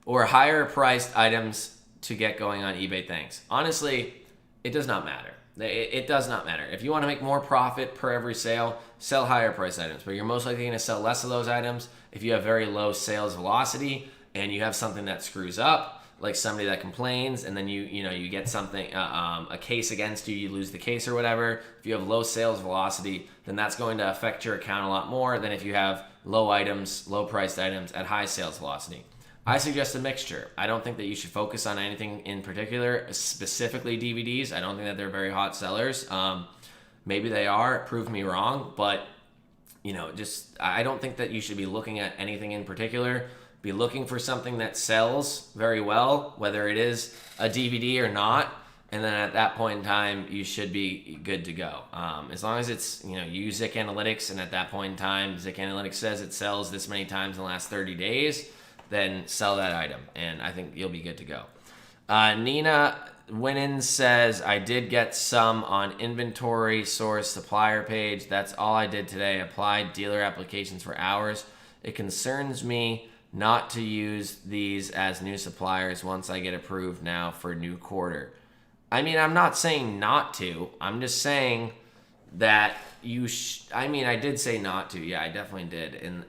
Or higher priced items to get going on eBay. Thanks. Honestly, it does not matter. It does not matter. If you want to make more profit per every sale, sell higher price items. But you're most likely going to sell less of those items if you have very low sales velocity and you have something that screws up, like somebody that complains, and then you get something, a case against you, you lose the case or whatever. If you have low sales velocity, then that's going to affect your account a lot more than if you have low priced items at high sales velocity. I suggest a mixture. I don't think that you should focus on anything in particular, specifically DVDs. I don't think that they're very hot sellers. Maybe they are, prove me wrong, but I don't think that you should be looking at anything in particular. Be looking for something that sells very well, whether it is a DVD or not, and then at that point in time, you should be good to go. As long as it's, use Zik Analytics, and at that point in time, Zik Analytics says it sells this many times in the last 30 days, then sell that item, and I think you'll be good to go. Nina Winnan says, I did get some on inventory source supplier page. That's all I did today. Applied dealer applications for hours. It concerns me not to use these as new suppliers once I get approved now for new quarter. I mean, I'm not saying not to. I'm just saying that I did say not to. Yeah, I definitely did.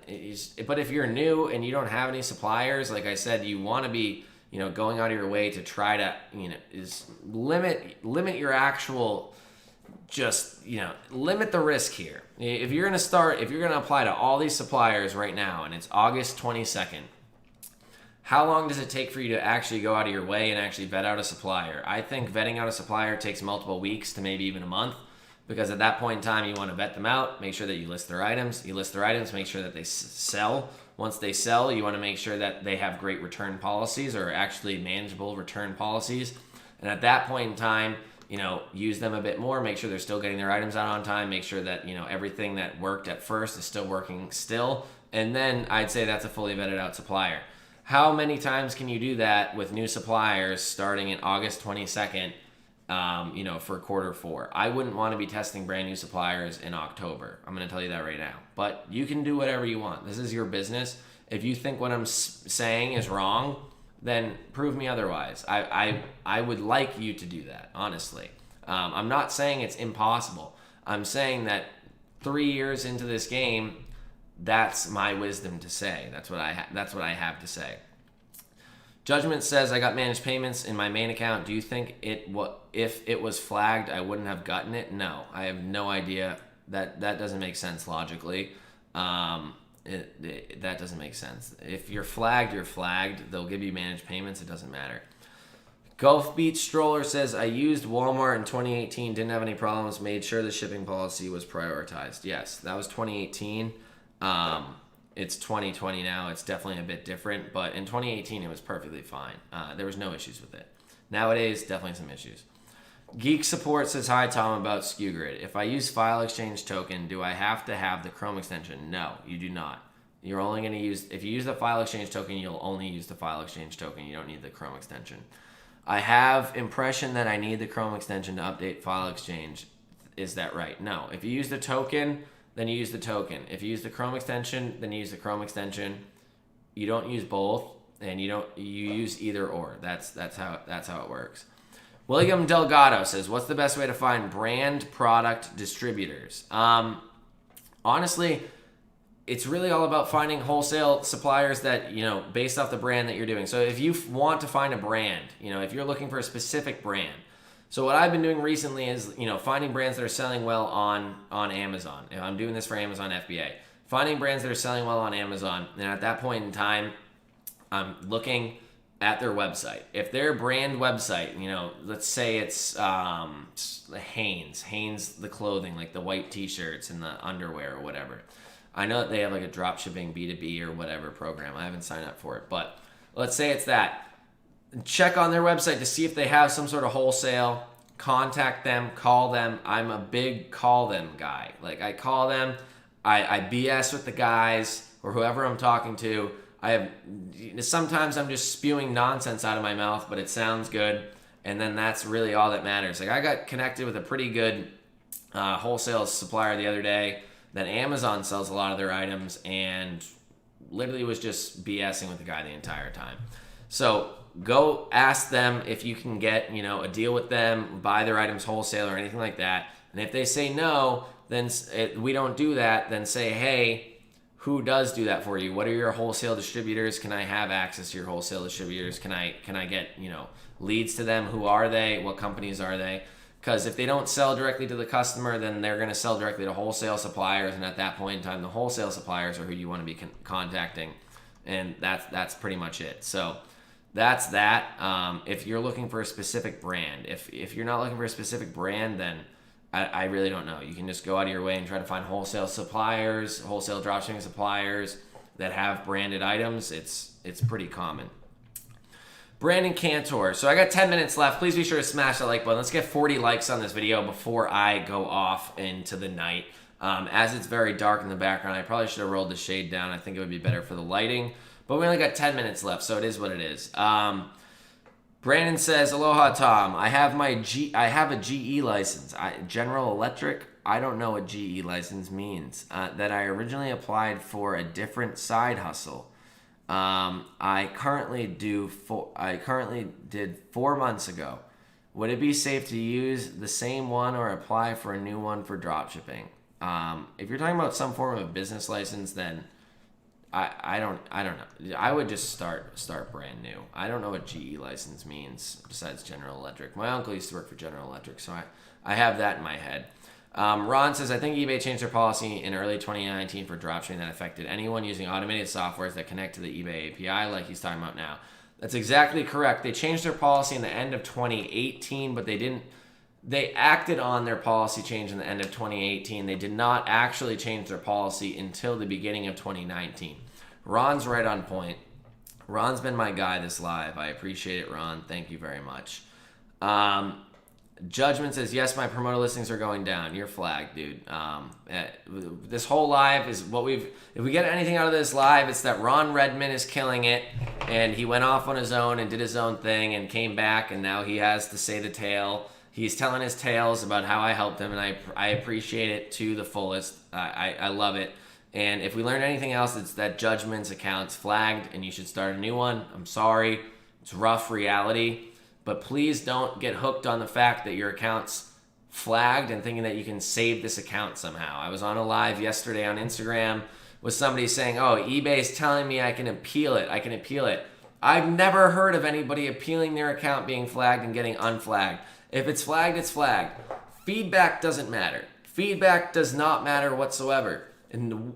But if you're new and you don't have any suppliers, like I said, you want to be, going out of your way to try to, is limit your actual, limit the risk here. If you're going to apply to all these suppliers right now and it's August 22nd, how long does it take for you to actually go out of your way and actually vet out a supplier? I think vetting out a supplier takes multiple weeks to maybe even a month. Because at that point in time, you want to vet them out, make sure that you list their items. You list their items, make sure that they sell. Once they sell, you want to make sure that they have great return policies or actually manageable return policies. And at that point in time, use them a bit more, make sure they're still getting their items out on time, make sure that, everything that worked at first is still working still. And then I'd say that's a fully vetted out supplier. How many times can you do that with new suppliers starting in August 22nd? For quarter 4. I wouldn't want to be testing brand new suppliers in October. I'm going to tell you that right now. But you can do whatever you want. This is your business. If you think what I'm saying is wrong, then prove me otherwise. I would like you to do that, honestly. I'm not saying it's impossible. I'm saying that 3 years into this game, that's my wisdom to say. That's what I have to say. Judgment says, I got managed payments in my main account. Do you think if it was flagged, I wouldn't have gotten it? No, I have no idea. That doesn't make sense logically. That doesn't make sense. If you're flagged, you're flagged. They'll give you managed payments. It doesn't matter. Gulf Beach Stroller says, I used Walmart in 2018, didn't have any problems, made sure the shipping policy was prioritized. Yes, that was 2018. It's 2020 now. It's definitely a bit different, but in 2018, it was perfectly fine. There was no issues with it. Nowadays, definitely some issues. Geek Support says, hi, Tom, about SKU Grid. If I use File Exchange Token, do I have to have the Chrome extension? No, you do not. You're only going to if you use the File Exchange Token, you'll only use the File Exchange Token. You don't need the Chrome extension. I have impression that I need the Chrome extension to update File Exchange. Is that right? No. If you use the token, then you use the token. If you use the Chrome extension, then you use the Chrome extension. You don't use both, and you use either or. That's how it works. William Delgado says, what's the best way to find brand product distributors? Honestly, it's really all about finding wholesale suppliers that, based off the brand that you're doing. So if you want to find a brand, if you're looking for a specific brand, so what I've been doing recently is, finding brands that are selling well on Amazon. If I'm doing this for Amazon FBA, finding brands that are selling well on Amazon, and at that point in time, I'm looking at their website. If their brand website, let's say it's Hanes, the clothing, like the white t-shirts and the underwear or whatever. I know that they have like a dropshipping B2B or whatever program. I haven't signed up for it, but let's say it's that. Check on their website to see if they have some sort of wholesale. Contact them, call them. I'm a big call them guy. Like I call them, I BS with the guys or whoever I'm talking to. sometimes I'm just spewing nonsense out of my mouth, but it sounds good, and then that's really all that matters. Like I got connected with a pretty good wholesale supplier the other day that Amazon sells a lot of their items, and literally was just BSing with the guy the entire time. So go ask them if you can get, a deal with them, buy their items wholesale or anything like that. And if they say no, then we don't do that. Then say, hey, who does do that for you? What are your wholesale distributors? Can I have access to your wholesale distributors? Can I get, leads to them? Who are they? What companies are they? Because if they don't sell directly to the customer, then they're going to sell directly to wholesale suppliers, and at that point in time, the wholesale suppliers are who you want to be contacting, and that's pretty much it. So that's that. If you're looking for a specific brand, if you're not looking for a specific brand, then I really don't know. You can just go out of your way and try to find wholesale suppliers, wholesale dropshipping suppliers that have branded items. It's pretty common. Brandon Cantor. So I got 10 minutes left. Please be sure to smash that like button. Let's get 40 likes on this video before I go off into the night. As it's very dark in the background, I probably should have rolled the shade down. I think it would be better for the lighting. But we only got 10 minutes left, so it is what it is. Brandon says, "Aloha, Tom. I have a GE license. General Electric. I don't know what GE license means. That I originally applied for a different side hustle. I currently did 4 months ago. Would it be safe to use the same one or apply for a new one for dropshipping? If you're talking about some form of business license, then I don't know. I would just start brand new. I don't know what GE license means besides General Electric. My uncle used to work for General Electric, so I have that in my head." Ron says, "I think eBay changed their policy in early 2019 for dropshipping that affected anyone using automated softwares that connect to the eBay API like he's talking about now." That's exactly correct. They changed their policy in the end of 2018, but they acted on their policy change in the end of 2018. They did not actually change their policy until the beginning of 2019. Ron's right on point. Ron's been my guy this live. I appreciate it, Ron. Thank you very much. Judgment says, "Yes, my promoter listings are going down." You're flagged, dude. This whole live is if we get anything out of this live, it's that Ron Redmond is killing it, and he went off on his own and did his own thing and came back, and now he has to say the tale. He's telling his tales about how I helped him, and I appreciate it to the fullest. I love it. And if we learn anything else, it's that Judgment's account's flagged, and you should start a new one. I'm sorry. It's rough reality. But please don't get hooked on the fact that your account's flagged and thinking that you can save this account somehow. I was on a live yesterday on Instagram with somebody saying, "Oh, eBay's telling me I can appeal it. I've never heard of anybody appealing their account being flagged and getting unflagged. If it's flagged, it's flagged. Feedback doesn't matter. Feedback does not matter whatsoever." And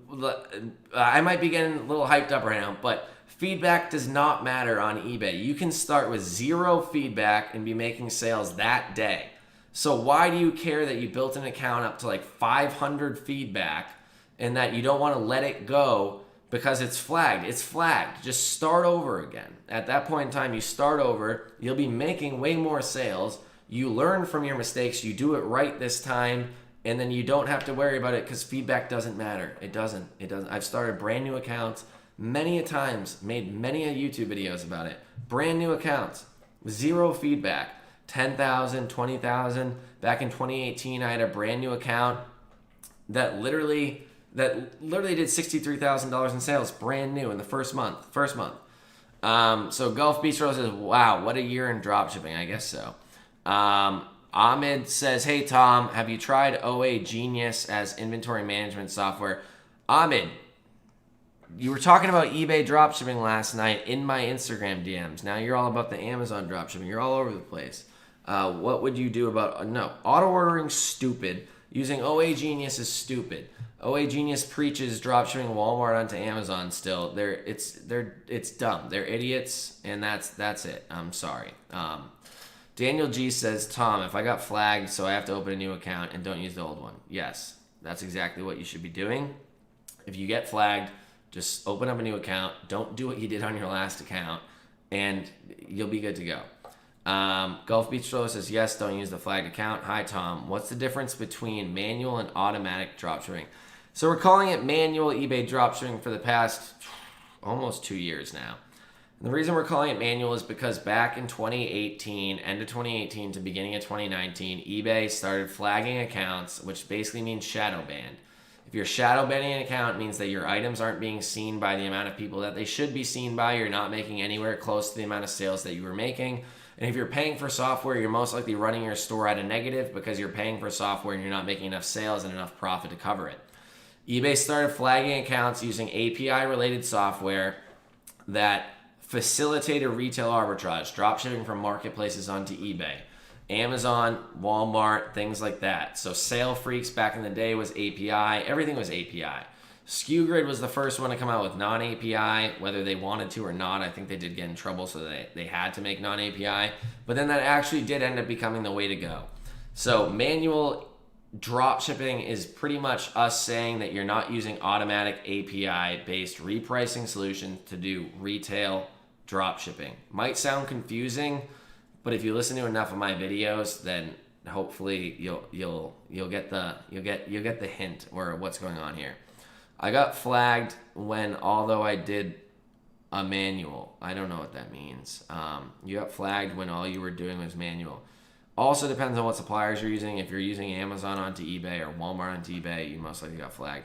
I might be getting a little hyped up right now, but feedback does not matter on eBay. You can start with 0 feedback and be making sales that day. So why do you care that you built an account up to like 500 feedback and that you don't want to let it go because it's flagged? It's flagged. Just start over again. At that point in time, you start over. You'll be making way more sales. You learn from your mistakes. You do it right this time. And then you don't have to worry about it because feedback doesn't matter. It doesn't. I've started brand new accounts many a times, made many a YouTube videos about it. Brand new accounts, 0 feedback, 10,000, 20,000. Back in 2018, I had a brand new account that literally did $63,000 in sales, brand new in the first month. So Gulf Beach Rose says, "Wow, what a year in dropshipping." I guess so. Ahmed says, "Hey Tom, have you tried OA Genius as inventory management software?" Ahmed, you were talking about eBay dropshipping last night in my Instagram DMs. Now you're all about the Amazon dropshipping. You're all over the place. What would you do about... No, auto ordering's stupid. Using OA Genius is stupid. OA Genius preaches dropshipping Walmart onto Amazon still. It's dumb. They're idiots, and that's it. I'm sorry. Daniel G says, "Tom, if I got flagged, so I have to open a new account and don't use the old one." Yes, that's exactly what you should be doing. If you get flagged, just open up a new account. Don't do what you did on your last account, and you'll be good to go. Gulf Beach Stroller says, "Yes, don't use the flagged account." Hi, Tom. What's the difference between manual and automatic dropshipping? So we're calling it manual eBay dropshipping for the past, almost 2 years now. And the reason we're calling it manual is because back in 2018, end of 2018 to beginning of 2019, eBay started flagging accounts, which basically means shadow banned. If you're shadow banning an account, it means that your items aren't being seen by the amount of people that they should be seen by. You're not making anywhere close to the amount of sales that you were making. And if you're paying for software, you're most likely running your store at a negative because you're paying for software and you're not making enough sales and enough profit to cover it. eBay started flagging accounts using API-related software that facilitated retail arbitrage, dropshipping from marketplaces onto eBay. Amazon, Walmart, things like that. So Sale Freaks back in the day was API. Everything was API. SKUGrid was the first one to come out with non-API, whether they wanted to or not. I think they did get in trouble, so they had to make non-API. But then that actually did end up becoming the way to go. So manual dropshipping is pretty much us saying that you're not using automatic API-based repricing solutions to do retail dropshipping. Might sound confusing, but if you listen to enough of my videos, then hopefully you'll get the hint or what's going on here. I got flagged although I did a manual. I don't know what that means. You got flagged when all you were doing was manual. Also depends on what suppliers you're using. If you're using Amazon onto eBay or Walmart onto eBay, you most likely got flagged.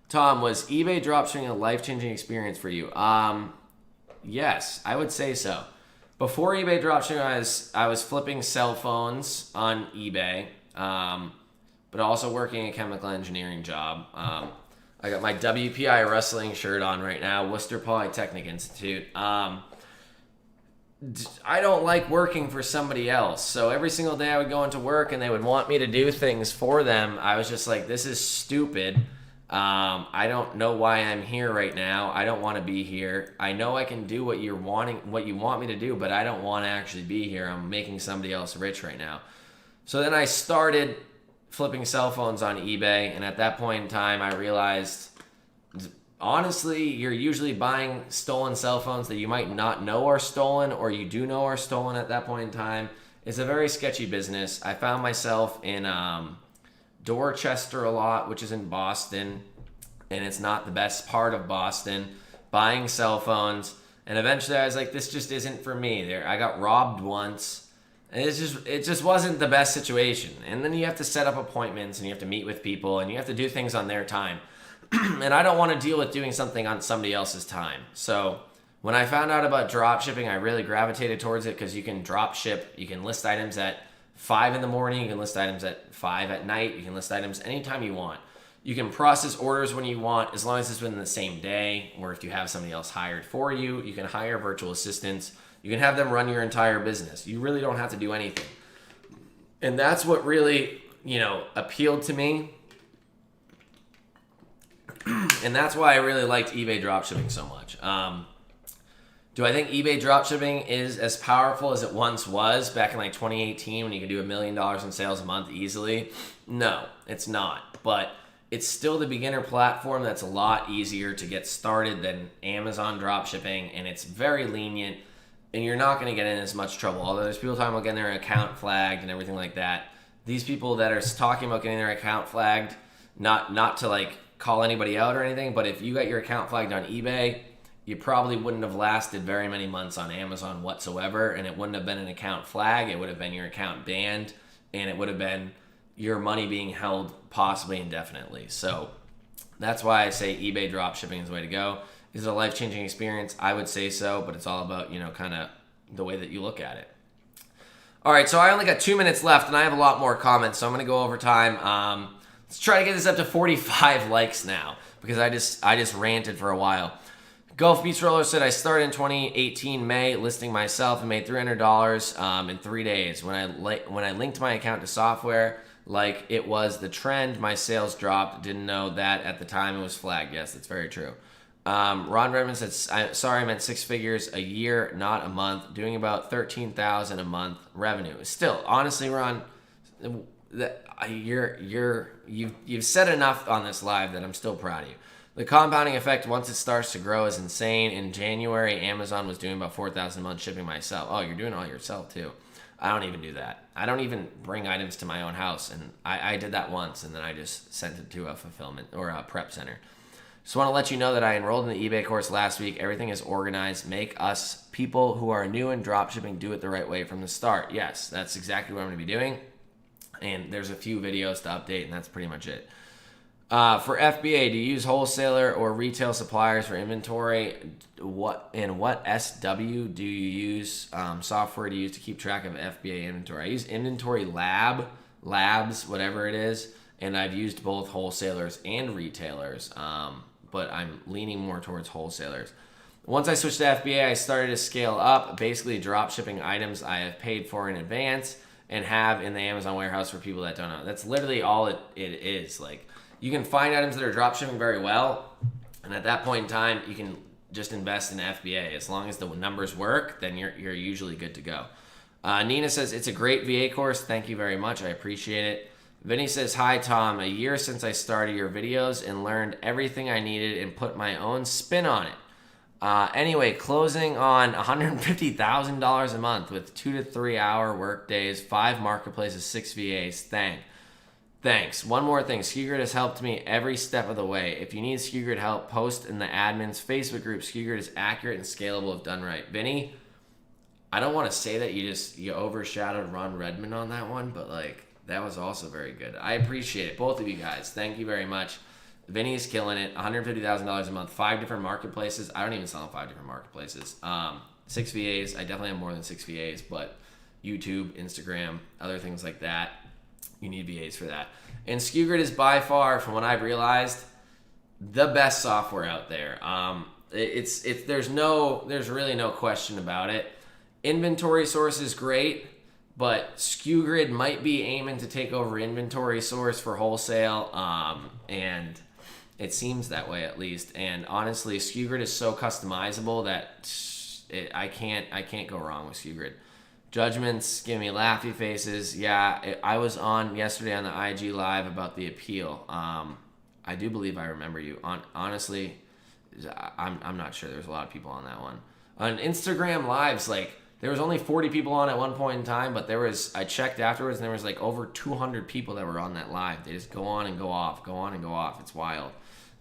Tom, was eBay dropshipping a life-changing experience for you? Yes, I would say so. Before eBay dropshipping, I was flipping cell phones on eBay, but also working a chemical engineering job. I got my WPI wrestling shirt on right now, Worcester Polytechnic Institute. I don't like working for somebody else. So every single day I would go into work and they would want me to do things for them. I was just like, this is stupid. I don't know why I'm here right now. I don't want to be here. I know I can do what you want me to do, but I don't want to actually be here. I'm making somebody else rich right now. So then I started flipping cell phones on eBay, and at that point in time, I realized, honestly, you're usually buying stolen cell phones that you might not know are stolen, or you do know are stolen at that point in time. It's a very sketchy business. I found myself in Dorchester a lot, which is in Boston, and it's not the best part of Boston, buying cell phones, and eventually I was like, this just isn't for me. I got robbed once, and it just wasn't the best situation. And then you have to set up appointments, and you have to meet with people, and you have to do things on their time. And I don't want to deal with doing something on somebody else's time. So when I found out about drop shipping, I really gravitated towards it because you can drop ship. You can list items at 5 in the morning. You can list items at 5 at night. You can list items anytime you want. You can process orders when you want, as long as it's within the same day, or if you have somebody else hired for you. You can hire virtual assistants. You can have them run your entire business. You really don't have to do anything. And that's what really, appealed to me. And that's why I really liked eBay dropshipping so much. Do I think eBay dropshipping is as powerful as it once was back in like 2018 when you could do $1 million in sales a month easily? No, it's not. But it's still the beginner platform that's a lot easier to get started than Amazon dropshipping, and it's very lenient, and you're not going to get in as much trouble. Although there's people talking about getting their account flagged and everything like that. These people that are talking about getting their account flagged, not to like call anybody out or anything, but if you got your account flagged on eBay, you probably wouldn't have lasted very many months on Amazon whatsoever, and it wouldn't have been an account flag. It would have been your account banned, and it would have been your money being held possibly indefinitely. So that's why I say eBay dropshipping is the way to go. Is it a life-changing experience? I would say so, but it's all about, kind of the way that you look at it. All right, so I only got 2 minutes left, and I have a lot more comments, so I'm going to go over time. Let's try to get this up to 45 likes now, because I just ranted for a while. Gulf Beach Roller said, I started in 2018 May listing myself and made $300 in 3 days. When I linked my account to software like it was the trend, my sales dropped. Didn't know that at the time it was flagged. Yes, that's very true. Ron Redmond said, sorry, I meant 6 figures a year, not a month. Doing about $13,000 a month revenue. Still, honestly, Ron, you've said enough on this live that I'm still proud of you. The compounding effect, once it starts to grow, is insane. In January, Amazon was doing about $4,000 a month shipping myself. Oh, you're doing it all yourself, too. I don't even do that. I don't even bring items to my own house. And I did that once, and then I just sent it to a fulfillment or a prep center. Just want to let you know that I enrolled in the eBay course last week. Everything is organized. Make us people who are new in dropshipping do it the right way from the start. Yes, that's exactly what I'm going to be doing. And there's a few videos to update, and that's pretty much it. For FBA, do you use wholesaler or retail suppliers for inventory? What SW do you use? Software do you use to keep track of FBA inventory? I use Inventory Labs, whatever it is, and I've used both wholesalers and retailers, but I'm leaning more towards wholesalers. Once I switched to FBA, I started to scale up, basically drop shipping items I have paid for in advance and have in the Amazon warehouse for people that don't know. That's literally all it is. Like, you can find items that are drop shipping very well, and at that point in time, you can just invest in FBA. As long as the numbers work, then you're usually good to go. Nina says, it's a great VA course. Thank you very much. I appreciate it. Vinny says, hi, Tom. A year since I started your videos and learned everything I needed and put my own spin on it. Anyway, closing on $150,000 a month with 2 to 3 hour work days, 5 marketplaces, 6 VAs. Thanks. One more thing. SKUGrid has helped me every step of the way. If you need SKUGrid help, post in the admin's Facebook group. SKUGrid is accurate and scalable if done right. Vinny, I don't want to say that you overshadowed Ron Redmond on that one, but like, that was also very good. I appreciate it. Both of you guys. Thank you very much. Vinny is killing it. $150,000 a month, 5 different marketplaces. I don't even sell on 5 different marketplaces. 6 VAs. I definitely have more than 6 VAs, but YouTube, Instagram, other things like that, you need VAs for that. And SKUGrid is by far, from what I've realized, the best software out there. There's really no question about it. Inventory Source is great, but SKUGrid might be aiming to take over Inventory Source for wholesale, and it seems that way at least. And honestly, SKUGrid is so customizable that I can't go wrong with SKUGrid. Judgments give me laughy faces. Yeah, I was on yesterday on the IG Live about the appeal. I do believe I remember you. Honestly, I'm not sure. There's a lot of people on that one. On Instagram Lives, like, there was only 40 people on at one point in time, but I checked afterwards, and there was like over 200 people that were on that live. They just go on and go off, go on and go off. It's wild.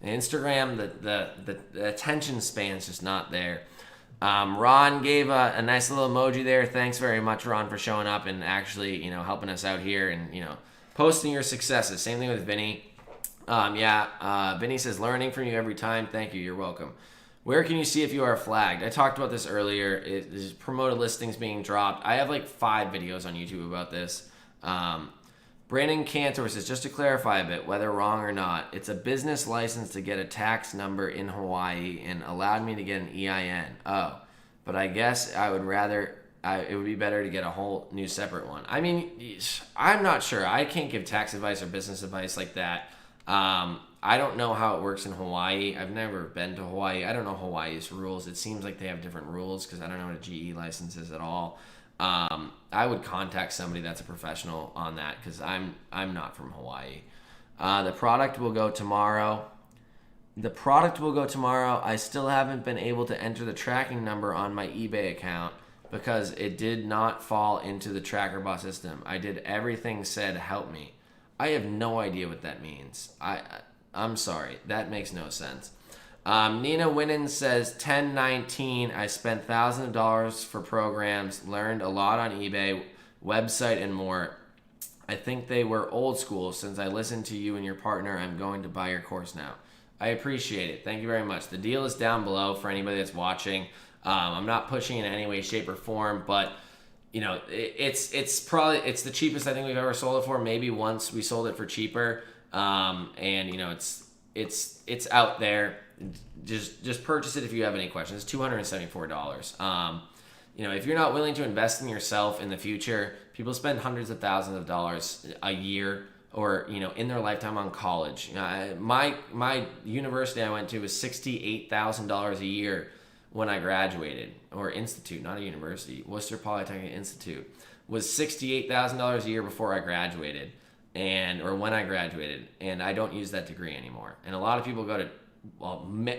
And Instagram, the attention span's just not there. Ron gave a nice little emoji there. Thanks very much, Ron, for showing up and actually, helping us out here and, posting your successes. Same thing with Vinny. Vinny says, learning from you every time. Thank you. You're welcome. Where can you see if you are flagged? I talked about this earlier. There's promoted listings being dropped. I have like 5 videos on YouTube about this. Brandon Cantor says, just to clarify a bit, whether wrong or not, it's a business license to get a tax number in Hawaii and allowed me to get an EIN. Oh, but I guess it would be better to get a whole new separate one. I mean, I'm not sure. I can't give tax advice or business advice like that. I don't know how it works in Hawaii. I've never been to Hawaii. I don't know Hawaii's rules. It seems like they have different rules because I don't know what a GE license is at all. I would contact somebody that's a professional on that because I'm not from Hawaii. The product will go tomorrow. I still haven't been able to enter the tracking number on my eBay account because it did not fall into the tracker bot system. I did everything said help me. I have no idea what that means. I'm sorry. That makes no sense. Nina Winnan says 1019. I spent thousands of dollars for programs, learned a lot on eBay, website, and more. I think they were old school. Since I listened to you and your partner, I'm going to buy your course now. I appreciate it. Thank you very much. The deal is down below for anybody that's watching. I'm not pushing in any way, shape, or form, but it's the cheapest I think we've ever sold it for. Maybe once we sold it for cheaper, and it's out there. Just purchase it if you have any questions. It's $274. If you're not willing to invest in yourself in the future, people spend hundreds of thousands of dollars a year or in their lifetime on college. My university I went to was $68,000 a year when I graduated, or institute, not a university. Worcester Polytechnic Institute was $68,000 a year before I graduated, or when I graduated, and I don't use that degree anymore. And a lot of people go to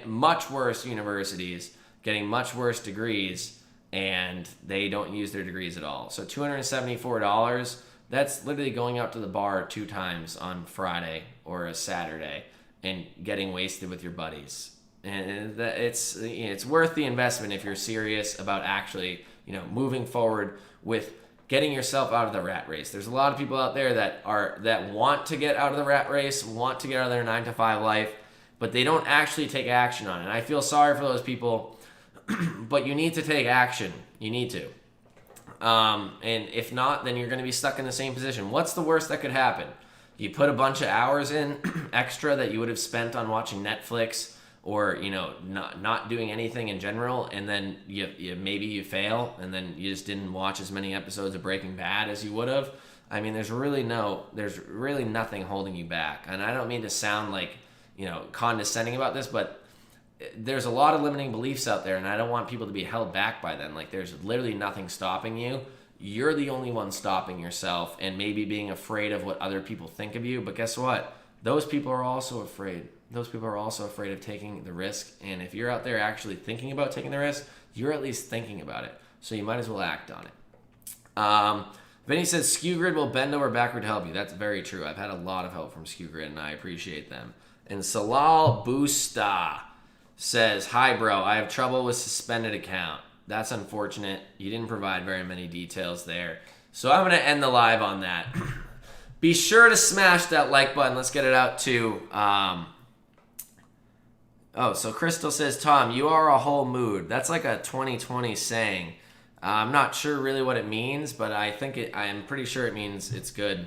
much worse universities, getting much worse degrees, and they don't use their degrees at all. So $274, that's literally going out to the bar 2 times on Friday or a Saturday and getting wasted with your buddies. And it's worth the investment if you're serious about actually, moving forward with getting yourself out of the rat race. There's a lot of people out there that want to get out of the rat race, want to get out of their 9-to-5 life, but they don't actually take action on it. And I feel sorry for those people, but you need to take action. You need to. And if not, then you're going to be stuck in the same position. What's the worst that could happen? You put a bunch of hours in extra that you would have spent on watching Netflix or, not doing anything in general, and then maybe you fail, and then you just didn't watch as many episodes of Breaking Bad as you would have. I mean, there's really nothing holding you back. And I don't mean to sound like, condescending about this, but there's a lot of limiting beliefs out there, and I don't want people to be held back by them. Like, there's literally nothing stopping you. You're the only one stopping yourself and maybe being afraid of what other people think of you. But guess what? Those people are also afraid. Those people are also afraid of taking the risk. And if you're out there actually thinking about taking the risk, you're at least thinking about it. So you might as well act on it. Vinny says, SKU Grid will bend over backward to help you. That's very true. I've had a lot of help from SKU Grid, and I appreciate them. And Salal Busta says, hi, bro. I have trouble with suspended account. That's unfortunate. You didn't provide very many details there. So I'm going to end the live on that. Be sure to smash that like button. Let's get it out to... so Crystal says, Tom, you are a whole mood. That's like a 2020 saying. I'm not sure really what it means, but I'm pretty sure it means it's good.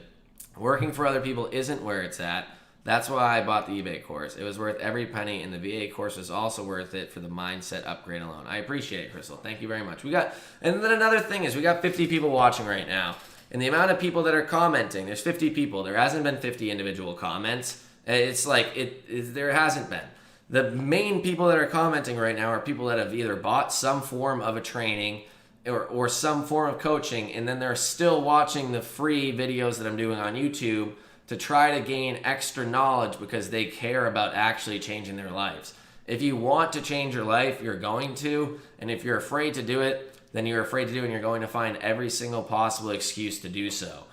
Working for other people isn't where it's at. That's why I bought the eBay course. It was worth every penny, and the VA course was also worth it for the mindset upgrade alone. I appreciate it, Crystal. Thank you very much. And then another thing is we got 50 people watching right now. And the amount of people that are commenting, there's 50 people. There hasn't been 50 individual comments. It's like, there hasn't been. The main people that are commenting right now are people that have either bought some form of a training or some form of coaching, and then they're still watching the free videos that I'm doing on YouTube to try to gain extra knowledge because they care about actually changing their lives. If you want to change your life, you're going to, and if you're afraid to do it, then you're afraid to do it, and you're going to find every single possible excuse to do so.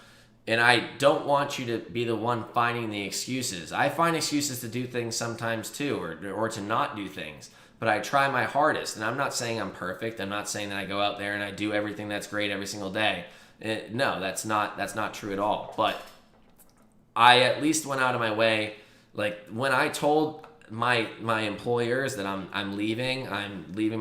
And I don't want you to be the one finding the excuses. I find excuses to do things sometimes too, or to not do things. But I try my hardest. And I'm not saying I'm perfect. I'm not saying that I go out there and I do everything that's great every single day. No, that's not true at all. But I at least went out of my way. Like when I told my employers that I'm leaving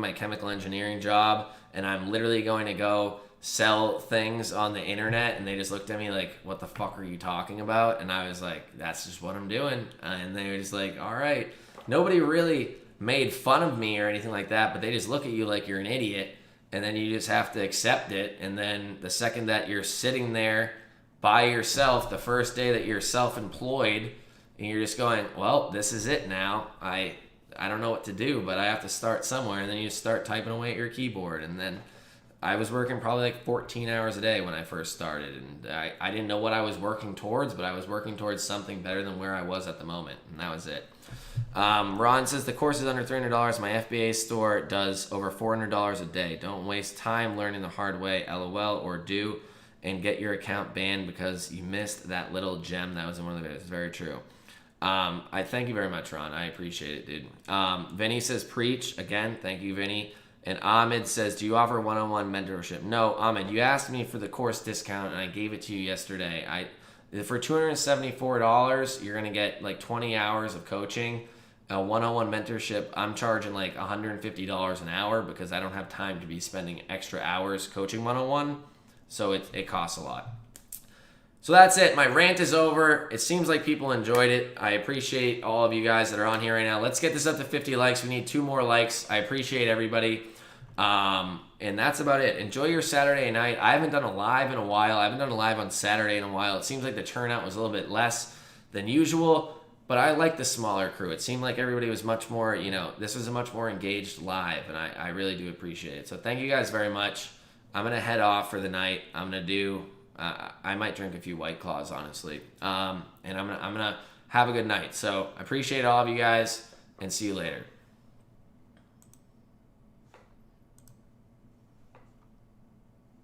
my chemical engineering job, and I'm literally going to go sell things on the internet, and they just looked at me like, what the fuck are you talking about? And I was like, that's just what I'm doing. And they were just like, all right. Nobody really made fun of me or anything like that, but they just look at you like you're an idiot, and then you just have to accept it. And then the second that you're sitting there by yourself, the first day that you're self-employed, and you're just going, well, this is it now. I don't know what to do, but I have to start somewhere. And then you start typing away at your keyboard. And then I was working probably like 14 hours a day when I first started. And I didn't know what I was working towards, but I was working towards something better than where I was at the moment. And that was it. Ron says, the course is under $300. My FBA store does over $400 a day. Don't waste time learning the hard way, LOL, or do, and get your account banned because you missed that little gem that was in one of the videos. It's very true. I thank you very much, Ron. I appreciate it, dude. Vinny says, preach. Again, thank you, Vinny. And Ahmed says, do you offer one-on-one mentorship? No, Ahmed, you asked me for the course discount, and I gave it to you yesterday. For $274, you're going to get like 20 hours of coaching. A one-on-one mentorship, I'm charging like $150 an hour because I don't have time to be spending extra hours coaching one-on-one. So it costs a lot. So that's it. My rant is over. It seems like people enjoyed it. I appreciate all of you guys that are on here right now. Let's get this up to 50 likes. We need 2 more likes. I appreciate everybody. And that's about it. Enjoy your Saturday night. I haven't done a live in a while. I haven't done a live on Saturday in a while. It seems like the turnout was a little bit less than usual, but I like the smaller crew. It seemed like everybody was much more, this was a much more engaged live, and I really do appreciate it. So thank you guys very much. I'm going to head off for the night. I'm going to do... I might drink a few White Claws, honestly. And I'm gonna have a good night. So I appreciate all of you guys, and see you later.